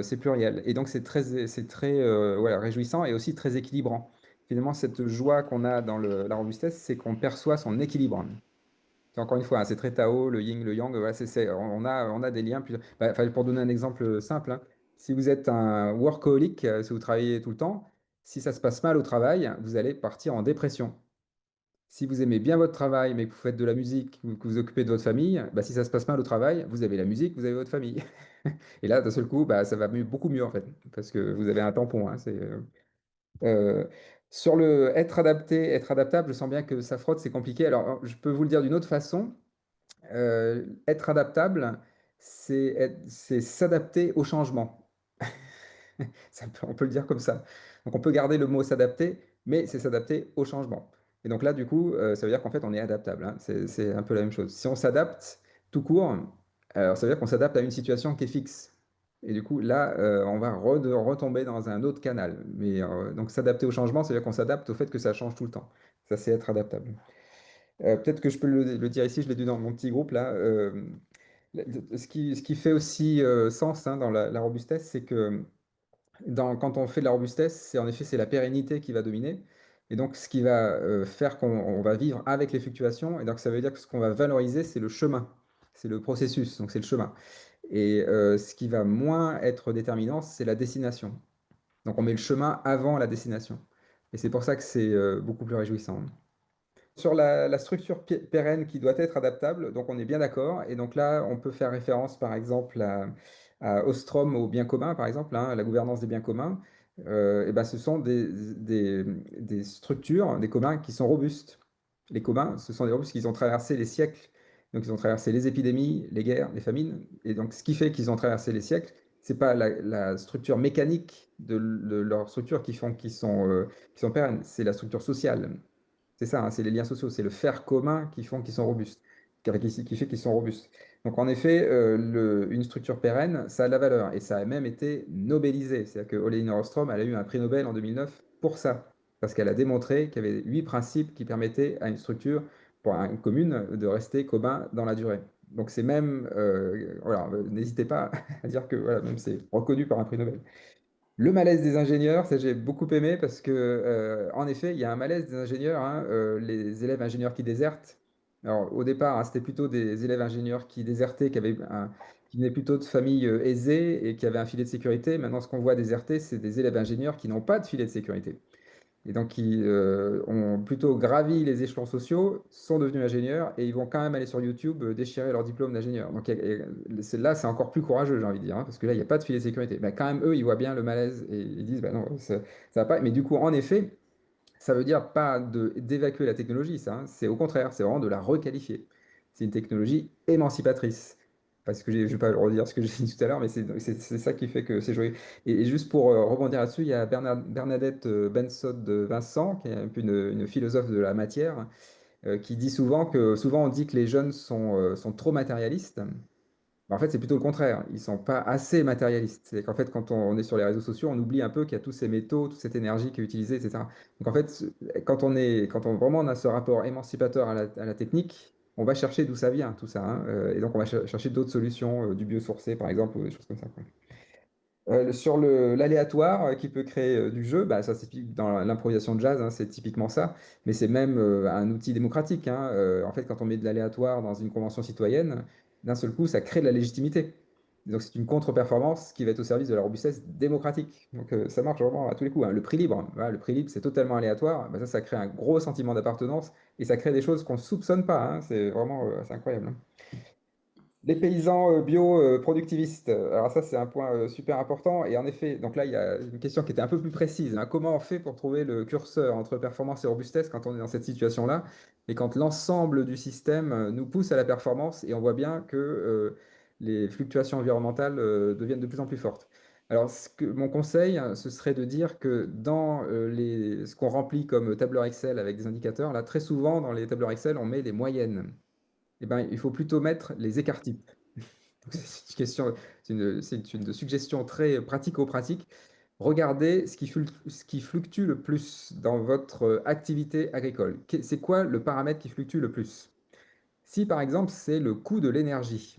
c'est pluriel. Et donc, c'est très voilà, réjouissant et aussi très équilibrant. Finalement, cette joie qu'on a dans la robustesse, c'est qu'on perçoit son équilibre. Encore une fois, hein, c'est très Tao, le yin, le yang. Voilà, on a des liens. Bah, enfin, pour donner un exemple simple, hein, si vous êtes un workaholic, si vous travaillez tout le temps, si ça se passe mal au travail, vous allez partir en dépression. Si vous aimez bien votre travail, mais que vous faites de la musique, ou que vous vous occupez de votre famille, bah, si ça se passe mal au travail, vous avez la musique, vous avez votre famille. Et là, d'un seul coup, bah, ça va beaucoup mieux en fait, parce que vous avez un tampon, hein, euh, sur le être adapté, être adaptable, je sens bien que ça frotte, c'est compliqué. Alors, je peux vous le dire d'une autre façon. Être adaptable, c'est s'adapter au changement. On peut le dire comme ça. Donc on peut garder le mot s'adapter, mais c'est s'adapter au changement. Et donc là, du coup, ça veut dire qu'en fait, on est adaptable, hein. C'est un peu la même chose. Si on s'adapte tout court, alors ça veut dire qu'on s'adapte à une situation qui est fixe. Et du coup, là, on va retomber dans un autre canal. Mais donc s'adapter au changement, ça veut dire qu'on s'adapte au fait que ça change tout le temps. Ça, c'est être adaptable. Peut-être que je peux le dire ici, je l'ai dit dans mon petit groupe là. Ce qui fait aussi sens, hein, dans la robustesse, c'est que quand on fait de la robustesse, c'est la pérennité qui va dominer. Et donc, ce qui va faire qu'on va vivre avec les fluctuations. Et donc, ça veut dire que ce qu'on va valoriser, c'est le chemin, c'est le processus, donc c'est le chemin. Et ce qui va moins être déterminant, c'est la destination. Donc, on met le chemin avant la destination. Et c'est pour ça que c'est beaucoup plus réjouissant. Sur la structure pérenne qui doit être adaptable, donc on est bien d'accord. Et donc là, on peut faire référence par exemple à Ostrom, au bien commun, par exemple, hein, la gouvernance des biens communs. Et ben, ce sont des structures, des communs qui sont robustes. Les communs, ce sont des robustes qui ont traversé les siècles. Donc ils ont traversé les épidémies, les guerres, les famines. Et donc ce qui fait qu'ils ont traversé les siècles, c'est pas la structure mécanique de leur structure qui sont pérennes, c'est la structure sociale. C'est ça, hein, c'est les liens sociaux, c'est le faire commun qui font qu'ils sont robustes, qui fait qu'ils sont robustes. Donc en effet, une structure pérenne, ça a de la valeur et ça a même été nobélisé. C'est-à-dire que Oline Ostrom, elle a eu un prix Nobel en 2009 pour ça, parce qu'elle a démontré qu'il y avait 8 principes qui permettaient à une structure, pour une commune, de rester commun dans la durée. Donc c'est même, voilà, n'hésitez pas à dire que voilà, même c'est reconnu par un prix Nobel. Le malaise des ingénieurs, ça j'ai beaucoup aimé parce que, en effet, il y a un malaise des ingénieurs, hein, les élèves ingénieurs qui désertent. Alors, au départ, hein, c'était plutôt des élèves ingénieurs qui désertaient, qui venaient plutôt de familles aisées et qui avaient un filet de sécurité. Maintenant, ce qu'on voit déserter, c'est des élèves ingénieurs qui n'ont pas de filet de sécurité. Et donc, qui ont plutôt gravi les échelons sociaux, sont devenus ingénieurs et ils vont quand même aller sur YouTube déchirer leur diplôme d'ingénieur. Donc là, c'est encore plus courageux, j'ai envie de dire, hein, parce que là, il n'y a pas de filet de sécurité. Mais quand même, eux, ils voient bien le malaise et ils disent, bah non, ça va pas. Mais du coup, en effet, ça veut dire pas d'évacuer la technologie, ça, hein. C'est au contraire, c'est vraiment de la requalifier. C'est une technologie émancipatrice. Parce que je ne vais pas redire ce que j'ai dit tout à l'heure, mais c'est ça qui fait que c'est joyeux. Et juste pour rebondir là-dessus, il y a Bernadette Bensod de Vincent, qui est un peu une philosophe de la matière, qui dit souvent on dit que les jeunes sont trop matérialistes. Bah, en fait, c'est plutôt le contraire. Ils sont pas assez matérialistes. C'est qu'en fait, quand on est sur les réseaux sociaux, on oublie un peu qu'il y a tous ces métaux, toute cette énergie qui est utilisée, etc. Donc en fait, quand on vraiment on a ce rapport émancipateur à la technique, on va chercher d'où ça vient, tout ça, hein. Et donc on va chercher d'autres solutions, du biosourcé par exemple, ou des choses comme ça, quoi. Sur l'aléatoire qui peut créer du jeu, bah, ça c'est typique dans l'improvisation de jazz, hein, c'est typiquement ça, mais c'est même un outil démocratique, hein. En fait, quand on met de l'aléatoire dans une convention citoyenne, d'un seul coup, ça crée de la légitimité. Donc c'est une contre-performance qui va être au service de la robustesse démocratique. Donc ça marche vraiment à tous les coups, hein. Le prix libre, voilà, le prix libre, c'est totalement aléatoire. Bah, ça crée un gros sentiment d'appartenance et ça crée des choses qu'on ne soupçonne pas, hein. C'est vraiment c'est incroyable, hein. Les paysans bio-productivistes. Alors ça, c'est un point super important. Et en effet, donc là, il y a une question qui était un peu plus précise, hein. Comment on fait pour trouver le curseur entre performance et robustesse quand on est dans cette situation-là? Et quand l'ensemble du système nous pousse à la performance et on voit bien que les fluctuations environnementales deviennent de plus en plus fortes. Alors, mon conseil, hein, ce serait de dire que dans ce qu'on remplit comme tableur Excel avec des indicateurs, là, très souvent, dans les tableurs Excel, on met les moyennes. Eh ben, il faut plutôt mettre les écarts-types. Donc, c'est une suggestion très pratico-pratique. regardez ce qui fluctue le plus dans votre activité agricole. C'est quoi le paramètre qui fluctue le plus? Si par exemple c'est le coût de l'énergie,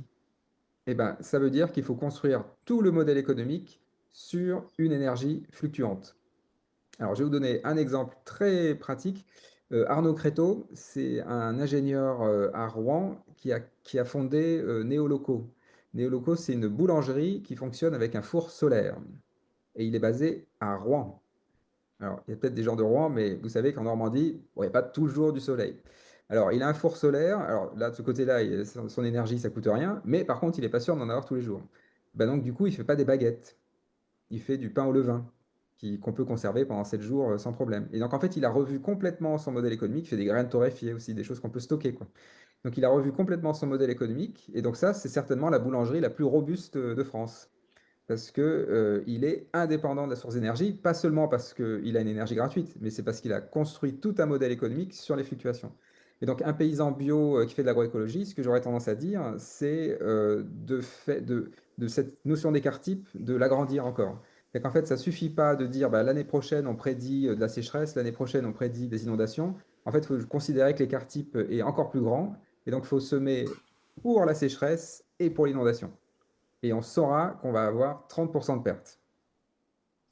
eh ben, ça veut dire qu'il faut construire tout le modèle économique sur une énergie fluctuante. Alors, je vais vous donner un exemple très pratique. Arnaud Créteau, c'est un ingénieur à Rouen qui a fondé Néoloco. Néoloco, c'est une boulangerie qui fonctionne avec un four solaire. Et il est basé à Rouen. Alors, il y a peut-être des gens de Rouen, mais vous savez qu'en Normandie, bon, il n'y a pas toujours du soleil. Alors, il a un four solaire. Alors là, de ce côté-là, son énergie, ça coûte rien. Mais par contre, il n'est pas sûr d'en avoir tous les jours. Ben donc, du coup, il ne fait pas des baguettes. Il fait du pain au levain qu'on peut conserver pendant 7 jours sans problème. Et donc, en fait, il a revu complètement son modèle économique. Il fait des graines torréfiées aussi, des choses qu'on peut stocker, quoi. Donc, il a revu complètement son modèle économique. Et donc, ça, c'est certainement la boulangerie la plus robuste de France parce que, il est indépendant de la source d'énergie, pas seulement parce qu'il a une énergie gratuite, mais c'est parce qu'il a construit tout un modèle économique sur les fluctuations. Et donc un paysan bio, qui fait de l'agroécologie, ce que j'aurais tendance à dire, c'est, de cette notion d'écart type, de l'agrandir encore. C'est qu'en fait, ça suffit pas de dire: «Bah, l'année prochaine, on prédit, de la sécheresse, l'année prochaine, on prédit des inondations». En fait, il faut considérer que l'écart type est encore plus grand et donc il faut semer pour la sécheresse et pour l'inondation et on saura qu'on va avoir 30% de pertes.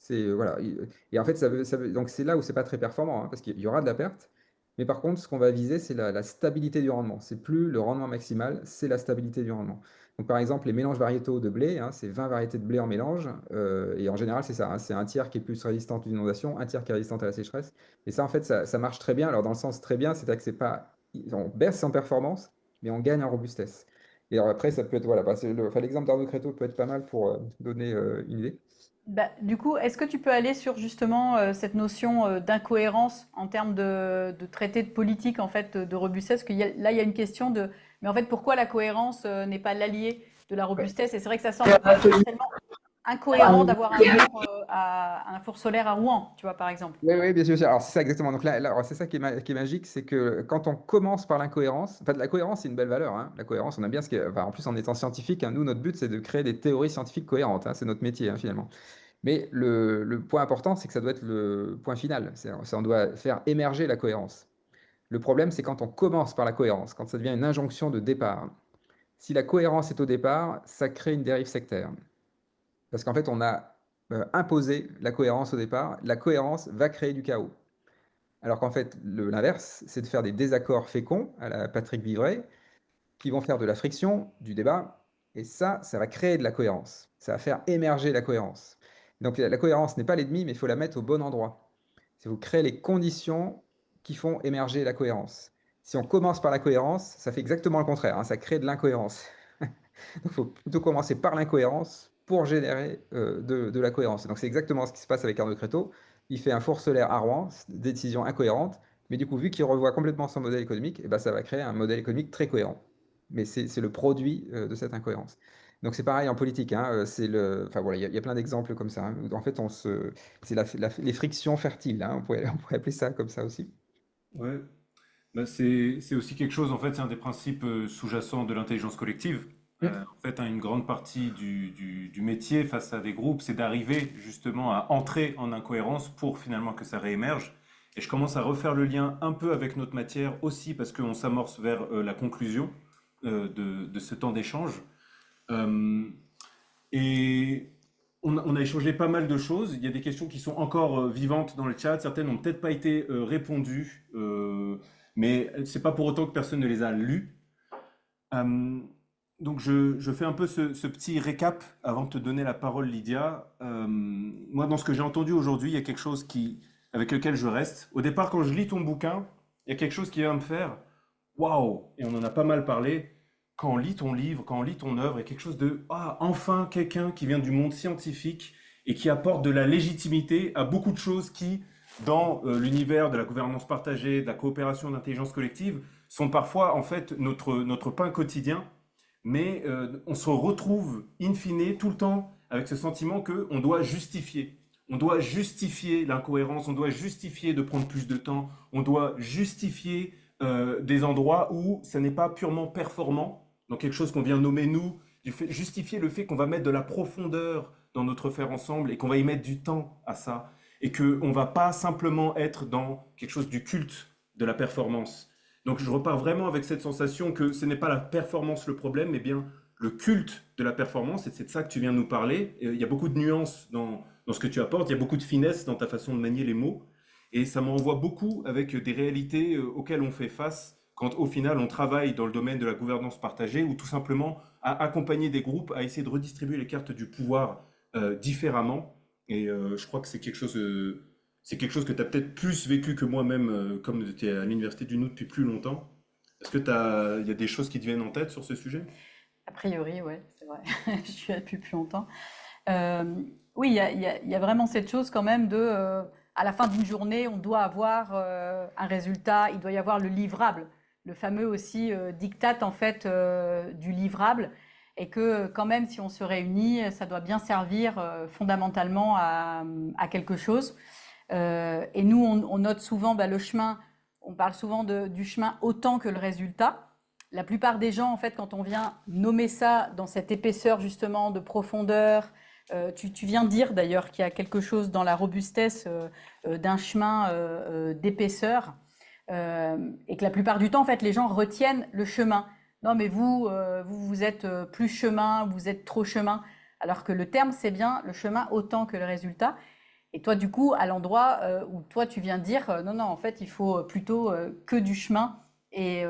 Voilà. Et en fait, donc c'est là où c'est pas très performant, hein, parce qu'il y aura de la perte. Mais par contre, ce qu'on va viser, c'est la stabilité du rendement. C'est plus le rendement maximal, c'est la stabilité du rendement. Donc par exemple, les mélanges variétaux de blé, hein, c'est 20 variétés de blé en mélange. Et en général, c'est ça, hein, c'est un tiers qui est plus résistant aux inondations, un tiers qui est résistant à la sécheresse. Et ça, en fait, ça marche très bien. Alors dans le sens très bien, c'est-à-dire que c'est pas, on baisse en performance, mais on gagne en robustesse. Et alors après, ça peut être, voilà, l'exemple d'Arnaud Créteau peut être pas mal pour donner une idée. Bah, du coup, est-ce que tu peux aller sur justement cette notion d'incohérence en termes de traité de politique en fait de robustesse? Parce que là, il y a une question de, mais en fait, pourquoi la cohérence n'est pas l'allié de la robustesse? Et c'est vrai que ça semble potentiellement incohérent d'avoir un four solaire à Rouen, tu vois, par exemple. Oui, oui, bien sûr, bien sûr. Alors, c'est ça exactement. Donc là, alors, c'est ça qui est magique, c'est que quand on commence par l'incohérence, en fait, la cohérence, c'est une belle valeur, hein. La cohérence, on aime bien enfin, en plus, en étant scientifique, hein, nous, notre but, c'est de créer des théories scientifiques cohérentes, hein. C'est notre métier, hein, finalement. Mais le point important, c'est que ça doit être le point final. On doit faire émerger la cohérence. Le problème, c'est quand on commence par la cohérence, quand ça devient une injonction de départ. Si la cohérence est au départ, ça crée une dérive sectaire. Parce qu'en fait, on a imposé la cohérence au départ. La cohérence va créer du chaos. Alors qu'en fait, l'inverse, c'est de faire des désaccords féconds à la Patrick Vivray, qui vont faire de la friction, du débat, et ça va créer de la cohérence. Ça va faire émerger la cohérence. Donc la cohérence n'est pas l'ennemi, mais il faut la mettre au bon endroit. Si vous créez les conditions qui font émerger la cohérence. Si on commence par la cohérence, ça fait exactement le contraire, hein, ça crée de l'incohérence. Donc il faut plutôt commencer par l'incohérence pour générer de la cohérence. Donc c'est exactement ce qui se passe avec Arnaud Créteau. Il fait un four solaire à Rouen, des décisions incohérentes, mais du coup, vu qu'il revoit complètement son modèle économique, eh ben, ça va créer un modèle économique très cohérent. Mais c'est le produit de cette incohérence. Donc c'est pareil en politique, hein, enfin voilà, il y a plein d'exemples comme ça, hein, où en fait, c'est les frictions fertiles, hein, on pourrait appeler ça comme ça aussi. Ouais. Bah, c'est aussi quelque chose, en fait, c'est un des principes sous-jacents de l'intelligence collective. En fait, hein, une grande partie du métier face à des groupes, c'est d'arriver justement à entrer en incohérence pour finalement que ça réémerge. Et je commence à refaire le lien un peu avec notre matière aussi parce qu'on s'amorce vers la conclusion de ce temps d'échange. Et on a échangé pas mal de choses. Il y a des questions qui sont encore vivantes dans le chat. Certaines n'ont peut-être pas été répondues, mais c'est pas pour autant que personne ne les a lues. Donc je fais un peu ce petit récap avant de te donner la parole, Lydia. Moi, dans ce que j'ai entendu aujourd'hui, il y a quelque chose avec lequel je reste. Au départ, quand je lis ton bouquin, il y a quelque chose qui vient me faire waouh! Et on en a pas mal parlé. Quand on lit ton livre, quand on lit ton œuvre, il y a quelque chose de enfin quelqu'un qui vient du monde scientifique et qui apporte de la légitimité à beaucoup de choses qui, dans l'univers de la gouvernance partagée, de la coopération d'intelligence collective, sont parfois en fait notre pain quotidien. Mais on se retrouve in fine tout le temps avec ce sentiment qu'on doit justifier. On doit justifier l'incohérence, on doit justifier de prendre plus de temps, on doit justifier des endroits où ça n'est pas purement performant, donc quelque chose qu'on vient nommer nous, justifier le fait qu'on va mettre de la profondeur dans notre faire ensemble et qu'on va y mettre du temps à ça et qu'on va pas simplement être dans quelque chose du culte de la performance. Donc je repars vraiment avec cette sensation que ce n'est pas la performance le problème, mais bien le culte de la performance, et c'est de ça que tu viens de nous parler. Il y a beaucoup de nuances dans ce que tu apportes, il y a beaucoup de finesse dans ta façon de manier les mots, et ça m'envoie beaucoup avec des réalités auxquelles on fait face quand au final on travaille dans le domaine de la gouvernance partagée ou tout simplement à accompagner des groupes à essayer de redistribuer les cartes du pouvoir différemment. Et je crois que c'est quelque chose que tu as peut-être plus vécu que moi-même, comme tu es à l'Université du Nou depuis plus longtemps. Est-ce que il y a des choses qui te viennent en tête sur ce sujet? A priori, ouais, c'est vrai. Je suis là depuis plus longtemps. Oui, il y a vraiment cette chose quand même de, à la fin d'une journée, on doit avoir un résultat, il doit y avoir le livrable, le fameux aussi diktat en fait du livrable, et que quand même, si on se réunit, ça doit bien servir fondamentalement à quelque chose. Et nous, on note souvent le chemin, on parle souvent du chemin autant que le résultat. La plupart des gens, en fait, quand on vient nommer ça dans cette épaisseur justement de profondeur, tu viens dire d'ailleurs qu'il y a quelque chose dans la robustesse d'un chemin d'épaisseur, et que la plupart du temps, en fait, les gens retiennent le chemin. Non, mais vous êtes plus chemin, vous êtes trop chemin, alors que le terme, c'est bien le chemin autant que le résultat. Et toi, du coup, à l'endroit où toi, tu viens dire, non, non, en fait, il faut plutôt que du chemin et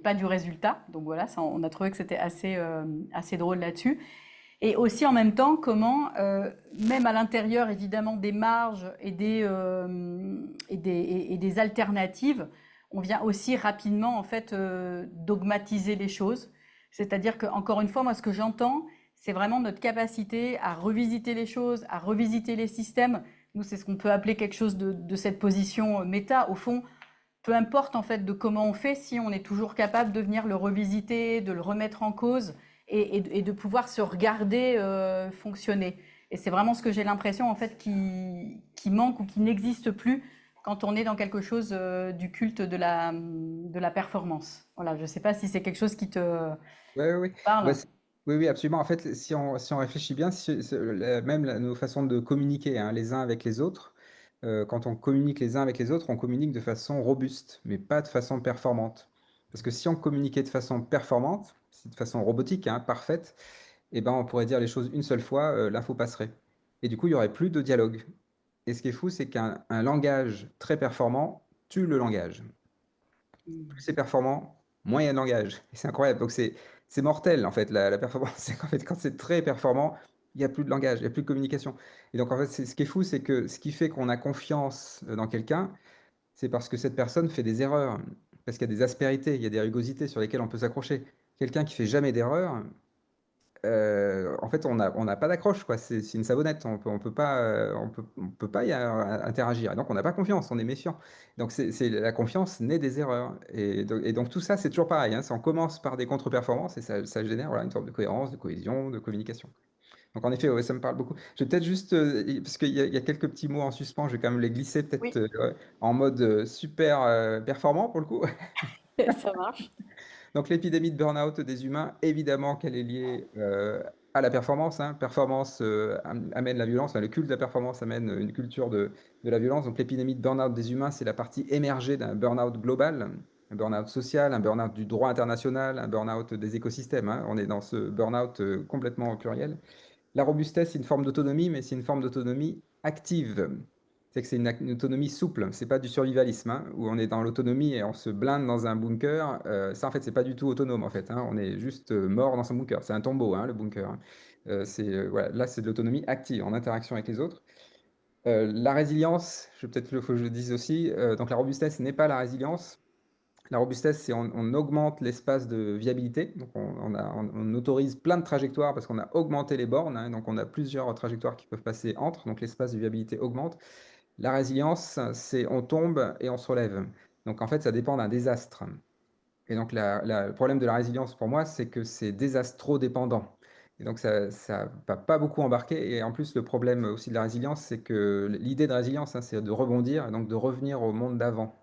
pas du résultat. Donc voilà, ça, on a trouvé que c'était assez drôle là-dessus. Et aussi en même temps, comment, même à l'intérieur évidemment des marges et des alternatives, on vient aussi rapidement en fait dogmatiser les choses. C'est-à-dire que, encore une fois, moi ce que j'entends, c'est vraiment notre capacité à revisiter les choses, à revisiter les systèmes. Nous, c'est ce qu'on peut appeler quelque chose de cette position méta. Au fond, peu importe en fait de comment on fait, si on est toujours capable de venir le revisiter, de le remettre en cause et de pouvoir se regarder fonctionner. Et c'est vraiment ce que j'ai l'impression en fait qui manque ou qui n'existe plus quand on est dans quelque chose du culte de la performance. Voilà, je ne sais pas si c'est quelque chose qui te Oui, oui, oui. parle. Bah, oui, oui, absolument. En fait, si on réfléchit bien, même nos façons de communiquer hein, les uns avec les autres, quand on communique les uns avec les autres, on communique de façon robuste, mais pas de façon performante. Parce que si on communiquait de façon performante, de façon robotique, hein, parfaite, eh ben, on pourrait dire les choses une seule fois, l'info passerait. Et du coup, il n'y aurait plus de dialogue. Et ce qui est fou, c'est qu'un langage très performant tue le langage. Plus c'est performant, moins il y a de langage. Et c'est incroyable. Donc c'est mortel, en fait, la performance. C'est qu'en fait, quand c'est très performant, il n'y a plus de langage, il n'y a plus de communication. Et donc, en fait, ce qui est fou, c'est que ce qui fait qu'on a confiance dans quelqu'un, c'est parce que cette personne fait des erreurs, parce qu'il y a des aspérités, il y a des rugosités sur lesquelles on peut s'accrocher. Quelqu'un qui fait jamais d'erreur, en fait, on n'a pas d'accroche, quoi. C'est une savonnette. On peut pas, on peut pas interagir. Et donc, on n'a pas confiance. On est méfiant. Donc, la confiance naît des erreurs. Et donc, tout ça, c'est toujours pareil. Hein. On commence par des contre-performances et ça génère voilà, une sorte de cohérence, de cohésion, de communication. Donc, en effet, ouais, ça me parle beaucoup. Je vais peut-être juste, parce qu'il y a quelques petits mots en suspens, je vais quand même les glisser peut-être Oui, en mode super performant pour le coup. ça marche. Donc l'épidémie de burn-out des humains, évidemment qu'elle est liée à la performance. Hein. Performance amène la violence, enfin, le culte de la performance amène une culture de la violence. Donc l'épidémie de burn-out des humains, c'est la partie émergée d'un burn-out global, un burn-out social, un burn-out du droit international, un burn-out des écosystèmes. Hein. On est dans ce burn-out complètement pluriel. La robustesse, c'est une forme d'autonomie, mais c'est une forme d'autonomie active. C'est que c'est une autonomie souple, c'est pas du survivalisme, hein, où on est dans l'autonomie et on se blinde dans un bunker. Ça, en fait, c'est pas du tout autonome, en fait. Hein, on est juste mort dans son bunker. C'est un tombeau, hein, le bunker. Hein. Voilà, là, c'est de l'autonomie active, en interaction avec les autres. La résilience, peut-être il faut que je le dise aussi, donc la robustesse n'est pas la résilience. La robustesse, c'est on augmente l'espace de viabilité. Donc, on autorise plein de trajectoires parce qu'on a augmenté les bornes. Hein, donc, on a plusieurs trajectoires qui peuvent passer entre. Donc, l'espace de viabilité augmente. La résilience, c'est on tombe et on se relève. Donc, en fait, ça dépend d'un désastre. Et donc, le problème de la résilience pour moi, c'est que c'est désastro-dépendant. Et donc, ça ne va pas beaucoup embarquer. Et en plus, le problème aussi de la résilience, c'est que l'idée de résilience, hein, c'est de rebondir et donc de revenir au monde d'avant.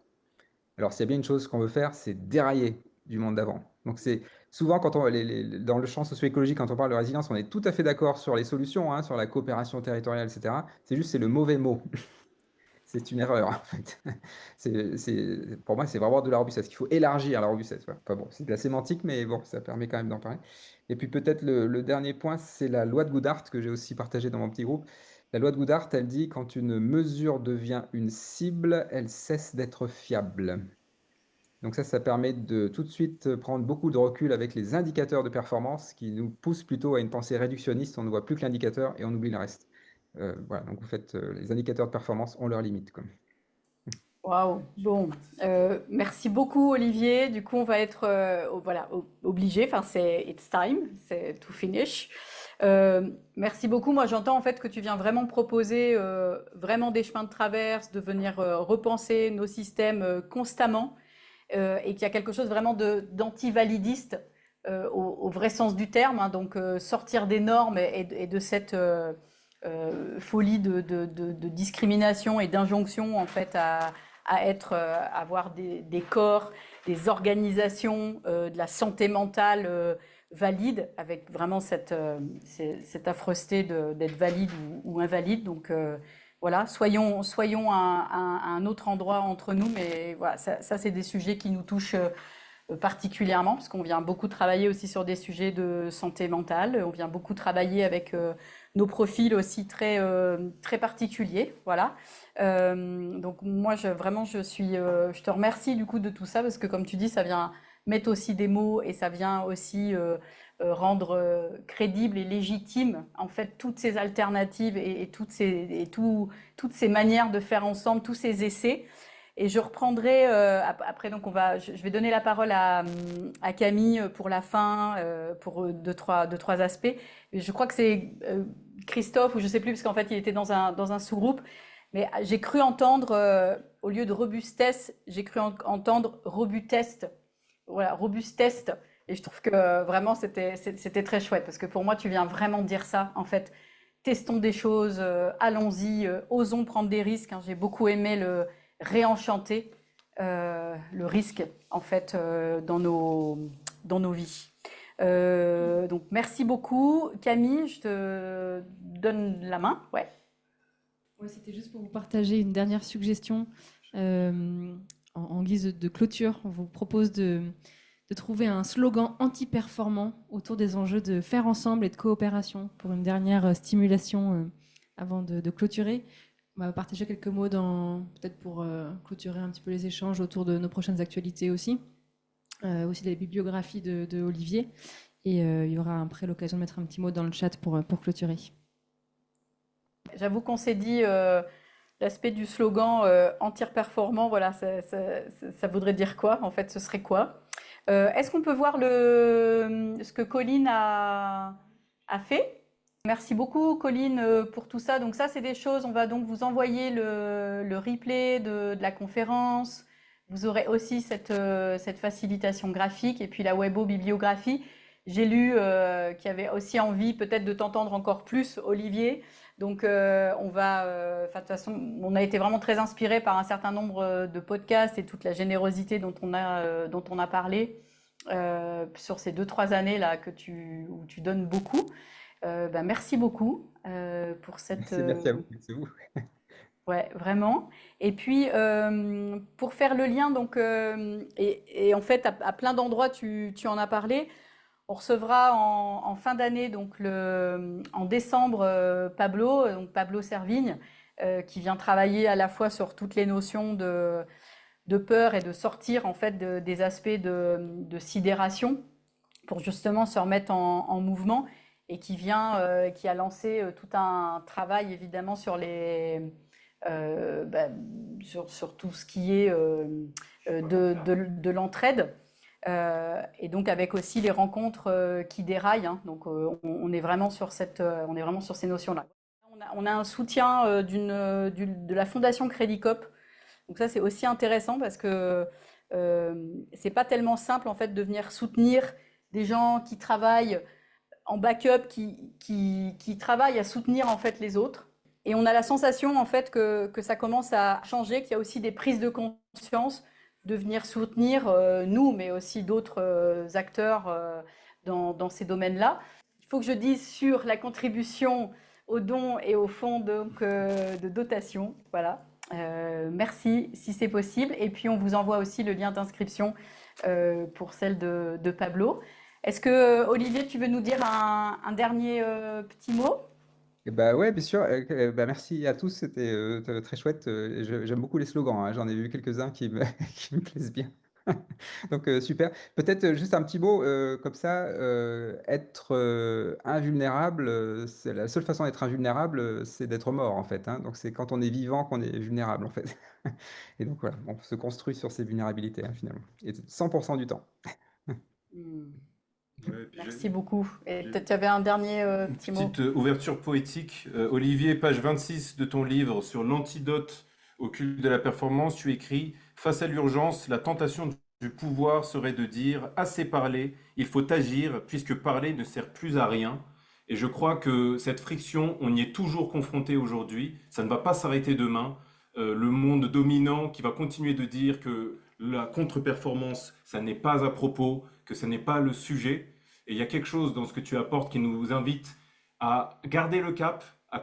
Alors, s'il y a bien une chose qu'on veut faire, c'est dérailler du monde d'avant. Donc, c'est souvent, dans le champ socio-écologique, quand on parle de résilience, on est tout à fait d'accord sur les solutions, hein, sur la coopération territoriale, etc. C'est le mauvais mot. C'est une erreur, en fait. Pour moi, c'est vraiment de la robustesse. Il faut élargir la robustesse. Voilà. Enfin, bon, c'est de la sémantique, mais bon, ça permet quand même d'en parler. Et puis peut-être le dernier point, c'est la loi de Goodhart, que j'ai aussi partagée dans mon petit groupe. La loi de Goodhart, elle dit, quand une mesure devient une cible, elle cesse d'être fiable. Donc ça permet de tout de suite prendre beaucoup de recul avec les indicateurs de performance qui nous poussent plutôt à une pensée réductionniste. On ne voit plus que l'indicateur et on oublie le reste. Voilà, donc vous faites, les indicateurs de performance ont leurs limites, quoi. Waouh, bon, merci beaucoup Olivier. Du coup, on va être voilà, obligé, enfin it's time, c'est to finish. Merci beaucoup. Moi, j'entends en fait que tu viens vraiment proposer vraiment des chemins de traverse, de venir repenser nos systèmes constamment et qu'il y a quelque chose vraiment d'antivalidiste au vrai sens du terme, hein, donc sortir des normes et de cette folie de discrimination et d'injonction en fait à avoir des corps, des organisations, de la santé mentale valide, avec vraiment cette affreusité d'être valide ou invalide. Donc voilà, soyons à un autre endroit entre nous, mais voilà, ça c'est des sujets qui nous touchent particulièrement, parce qu'on vient beaucoup travailler aussi sur des sujets de santé mentale, on vient beaucoup travailler avec nos profils aussi très particuliers, voilà. Donc moi, je te remercie du coup de tout ça, parce que comme tu dis, ça vient mettre aussi des mots et ça vient aussi rendre crédible et légitime en fait toutes ces alternatives et toutes ces manières de faire ensemble, tous ces essais. Et je reprendrai après, donc je vais donner la parole à Camille pour la fin, pour deux, trois aspects. Et je crois que c'est Christophe, ou je ne sais plus, parce qu'en fait, il était dans un sous-groupe. Mais j'ai cru entendre, au lieu de robustesse, j'ai cru entendre robusteste. Voilà, robusteste. Et je trouve que vraiment, c'était très chouette, parce que pour moi, tu viens vraiment dire ça, en fait. Testons des choses, allons-y, osons prendre des risques, hein. J'ai beaucoup aimé le réenchanter le risque en fait dans nos vies. Donc merci beaucoup Camille, je te donne la main. Ouais, c'était juste pour vous partager une dernière suggestion en guise de clôture. On vous propose de trouver un slogan anti-performant autour des enjeux de faire ensemble et de coopération pour une dernière stimulation avant de clôturer. On va partager quelques mots peut-être pour clôturer un petit peu les échanges autour de nos prochaines actualités aussi des bibliographies de Olivier. Et il y aura après l'occasion de mettre un petit mot dans le chat pour clôturer. J'avoue qu'on s'est dit l'aspect du slogan anti-performant, voilà, ça voudrait dire quoi? En fait, ce serait quoi? Est-ce qu'on peut voir ce que Colline a fait? Merci beaucoup Colline pour tout ça. Donc ça, c'est des choses, on va donc vous envoyer le replay de la conférence. Vous aurez aussi cette facilitation graphique et puis la webo-bibliographie. J'ai lu qu'il y avait aussi envie peut-être de t'entendre encore plus, Olivier. Donc de toute façon, on a été vraiment très inspirés par un certain nombre de podcasts et toute la générosité dont on a parlé sur ces 2-3 années là où tu donnes beaucoup. Merci beaucoup pour cette... Merci à vous, c'est vous. Ouais, vraiment. Et puis, pour faire le lien, donc, et en fait, à plein d'endroits, tu en as parlé, on recevra en fin d'année, donc en décembre, Pablo Servigne, qui vient travailler à la fois sur toutes les notions de peur et de sortir en fait des aspects de sidération pour justement se remettre en mouvement, et qui a lancé tout un travail évidemment sur sur tout ce qui est de l'entraide, et donc avec aussi les rencontres qui déraillent, hein. Donc on est vraiment sur ces notions-là. On a un soutien de la Fondation Crédit Coop. Donc ça, c'est aussi intéressant parce que c'est pas tellement simple en fait de venir soutenir des gens qui travaillent en backup, qui travaillent à soutenir en fait les autres. Et on a la sensation en fait que ça commence à changer, qu'il y a aussi des prises de conscience de venir soutenir nous, mais aussi d'autres acteurs dans ces domaines-là. Il faut que je dise sur la contribution aux dons et aux fonds de dotation. Voilà. Merci si c'est possible. Et puis on vous envoie aussi le lien d'inscription pour celle de Pablo. Est-ce que Olivier, tu veux nous dire un dernier petit mot? Ouais, bien sûr. Merci à tous, c'était très chouette. J'aime beaucoup les slogans, hein. J'en ai vu quelques-uns qui me, qui me plaisent bien. Donc super. Peut-être juste un petit mot comme ça. Être invulnérable, c'est la seule façon d'être invulnérable, c'est d'être mort en fait, hein. Donc c'est quand on est vivant qu'on est vulnérable en fait. Et donc voilà, on se construit sur ces vulnérabilités hein, finalement. Et 100% du temps. Ouais, puis Merci beaucoup. Et j'ai- peut-être tu avais un dernier une petit mot. petite ouverture poétique. Olivier, page 26 de ton livre sur l'antidote au culte de la performance, tu écris: Face à l'urgence, la tentation du pouvoir serait de dire assez parlé, il faut agir, puisque parler ne sert plus à rien. Et je crois que cette friction, on y est toujours confronté aujourd'hui. Ça ne va pas s'arrêter demain. Le monde dominant qui va continuer de dire que la contre-performance, ça n'est pas à propos, que ce n'est pas le sujet. Et il y a quelque chose dans ce que tu apportes qui nous invite à garder le cap, à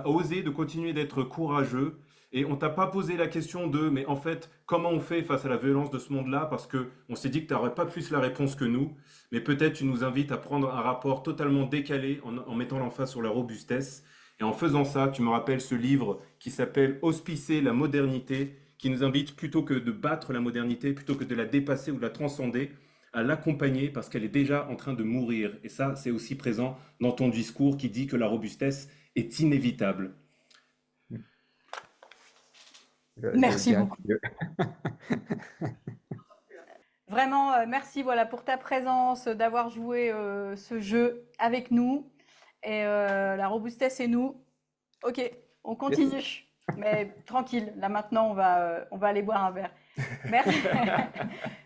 oser de continuer d'être courageux. Et on t'a pas posé la question de, mais en fait, comment on fait face à la violence de ce monde-là? Parce que on s'est dit que tu n'aurais pas plus la réponse que nous. Mais peut-être tu nous invites à prendre un rapport totalement décalé en mettant l'emphase sur la robustesse. Et en faisant ça, tu me rappelles ce livre qui s'appelle Hospicer la modernité, qui nous invite plutôt que de battre la modernité, plutôt que de la dépasser ou de la transcender, à l'accompagner parce qu'elle est déjà en train de mourir. Et ça, c'est aussi présent dans ton discours qui dit que la robustesse est inévitable. Merci dirais beaucoup. mieux. Vraiment, merci voilà, pour ta présence, d'avoir joué ce jeu avec nous. Et la robustesse et nous. Ok, on continue. Mais tranquille, là maintenant, on va aller boire un verre. Merci.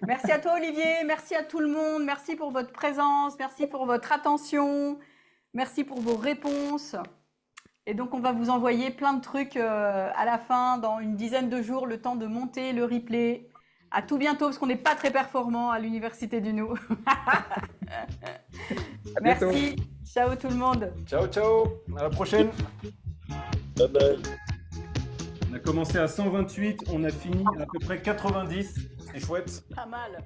Merci à toi, Olivier. Merci à tout le monde. Merci pour votre présence. Merci pour votre attention. Merci pour vos réponses. Et donc, on va vous envoyer plein de trucs à la fin, dans une dizaine de jours, le temps de monter le replay. À tout bientôt, parce qu'on n'est pas très performant à l'Université du Nou. À bientôt. Merci. Ciao tout le monde. Ciao, ciao. À la prochaine. Bye bye. On a commencé à 128, on a fini à peu près 90. C'est chouette. Pas mal.